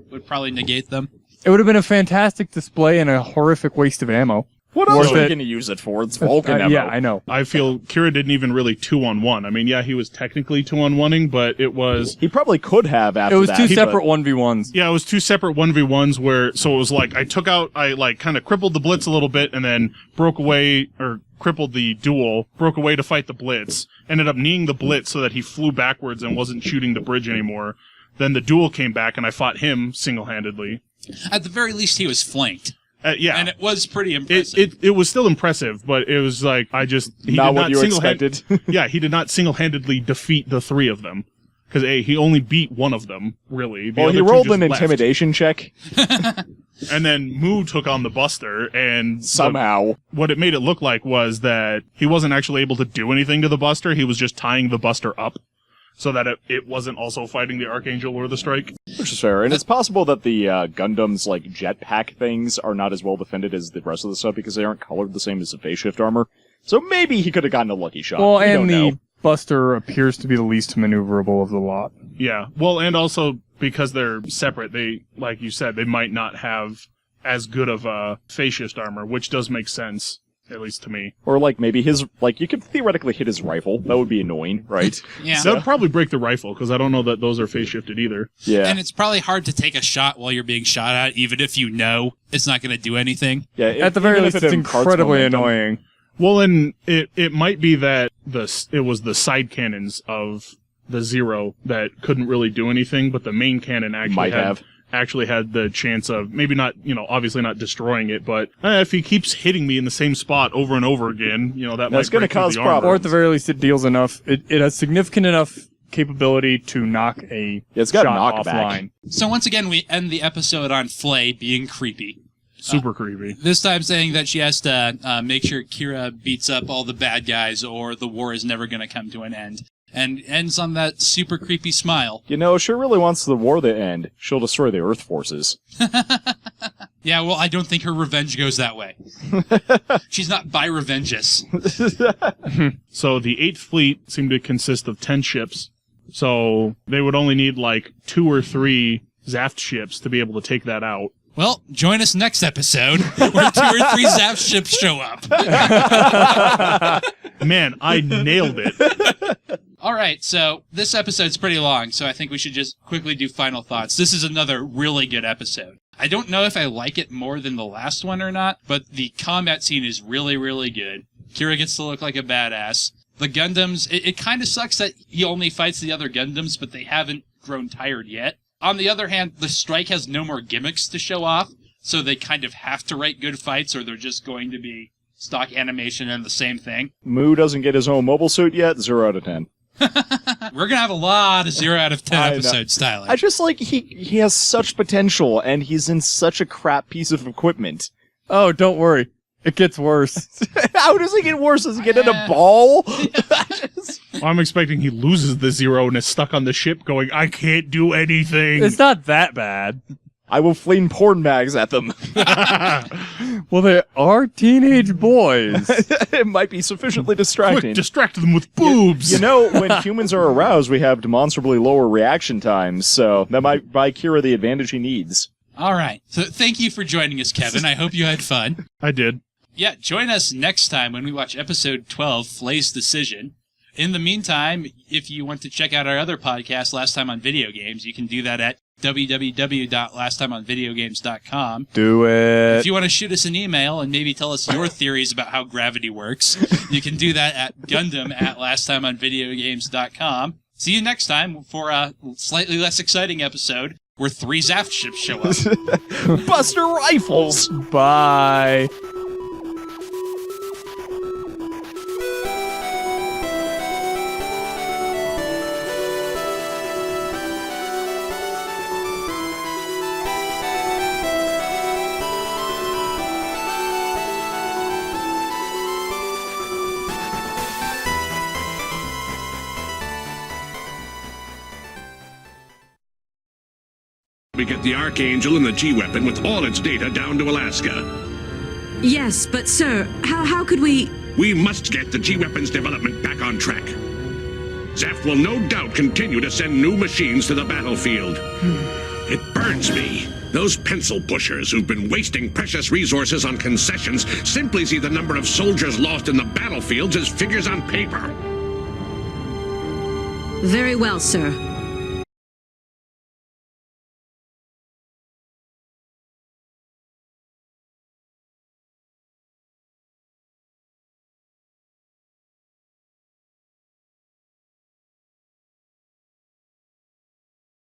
would probably negate them. It would have been a fantastic display and a horrific waste of ammo. What else are you going to use it for? It's Vulcan ammo. Yeah, I know. I feel Kira didn't even really 2-on-1. I mean, yeah, he was technically 2-on-1ing, but it was... He probably could have after that. It was two separate 1v1s. Yeah, it was two separate 1v1s where... So it was like, I kind of crippled the Blitz a little bit and then broke away, or crippled the Duel, broke away to fight the Blitz, ended up kneeing the Blitz so that he flew backwards and wasn't shooting the bridge anymore. Then the Duel came back and I fought him single-handedly. At the very least, he was flanked. Yeah. And it was pretty impressive. It was still impressive, but it was like, he not what you expected. Yeah, he did not single-handedly defeat the three of them. Because, he only beat one of them, really. Well, he rolled an intimidation check. And then Mu took on the Buster, and... Somehow. What it made it look like was that he wasn't actually able to do anything to the Buster, he was just tying the Buster up. So that it wasn't also fighting the Archangel or the Strike. Which is fair. And it's possible that the Gundam's jetpack things are not as well defended as the rest of the stuff because they aren't colored the same as the phase shift armor. So maybe he could have gotten a lucky shot. Well, and the Buster appears to be the least maneuverable of the lot. Yeah. Well, and also because they're separate, they, like you said, they might not have as good of a phase shift armor, which does make sense. At least to me. Or maybe you could theoretically hit his rifle. That would be annoying, right? Yeah. That would probably break the rifle, because I don't know that those are phase shifted either. Yeah. And it's probably hard to take a shot while you're being shot at, even if you know it's not going to do anything. Yeah. At the very least, it's incredibly annoying. Well, and it might be that it was the side cannons of the Zero that couldn't really do anything, but the main cannon actually had the chance of maybe not, obviously not destroying it, but if he keeps hitting me in the same spot over and over again, that's going to cause problems. Or at the very least, it deals enough. It has significant enough capability to knock a shot offline. So once again, we end the episode on Flay being creepy. Super creepy. This time saying that she has to make sure Kira beats up all the bad guys or the war is never going to come to an end. And ends on that super creepy smile. She really wants the war to end. She'll destroy the Earth forces. Yeah, well, I don't think her revenge goes that way. She's not bi-revengeous. So the 8th Fleet seemed to consist of 10 ships. So they would only need 2 or 3 Zaft ships to be able to take that out. Well, join us next episode where 2 or 3 Zaft ships show up. Man, I nailed it. All right, so this episode's pretty long, so I think we should just quickly do final thoughts. This is another really good episode. I don't know if I like it more than the last one or not, but the combat scene is really, really good. Kira gets to look like a badass. The Gundams, it kind of sucks that he only fights the other Gundams, but they haven't grown tired yet. On the other hand, the Strike has no more gimmicks to show off, so they kind of have to write good fights or they're just going to be stock animation and the same thing. Mu doesn't get his own mobile suit yet, 0 out of 10. We're gonna have a lot of 0 out of 10 I know. episodes, Tyler. I just like he has such potential, and he's in such a crap piece of equipment. Oh, don't worry. It gets worse. How does it get worse? Does he get in a ball? I'm expecting he loses the 0 and is stuck on the ship going, I can't do anything. It's not that bad. I will fling porn mags at them. Well, they are teenage boys. It might be sufficiently distracting. Quick, distract them with boobs. You know, when humans are aroused, we have demonstrably lower reaction times, so that might buy Kira the advantage he needs. All right. So thank you for joining us, Kevin. I hope you had fun. I did. Yeah, join us next time when we watch episode 12, Flay's Decision. In the meantime, if you want to check out our other podcast, Last Time on Video Games, you can do that at www.lasttimeonvideogames.com. Do it. If you want to shoot us an email and maybe tell us your theories about how gravity works, you can do that at Gundam@lasttimeonvideogames.com. See you next time for a slightly less exciting episode where 3 Zaft ships show up. Buster Rifles! Bye. We get the Archangel and the G-Weapon with all its data down to Alaska. Yes, but sir, how could we... We must get the G-Weapon's development back on track. Zaft will no doubt continue to send new machines to the battlefield. It burns me. Those pencil pushers who've been wasting precious resources on concessions simply see the number of soldiers lost in the battlefields as figures on paper. Very well, sir.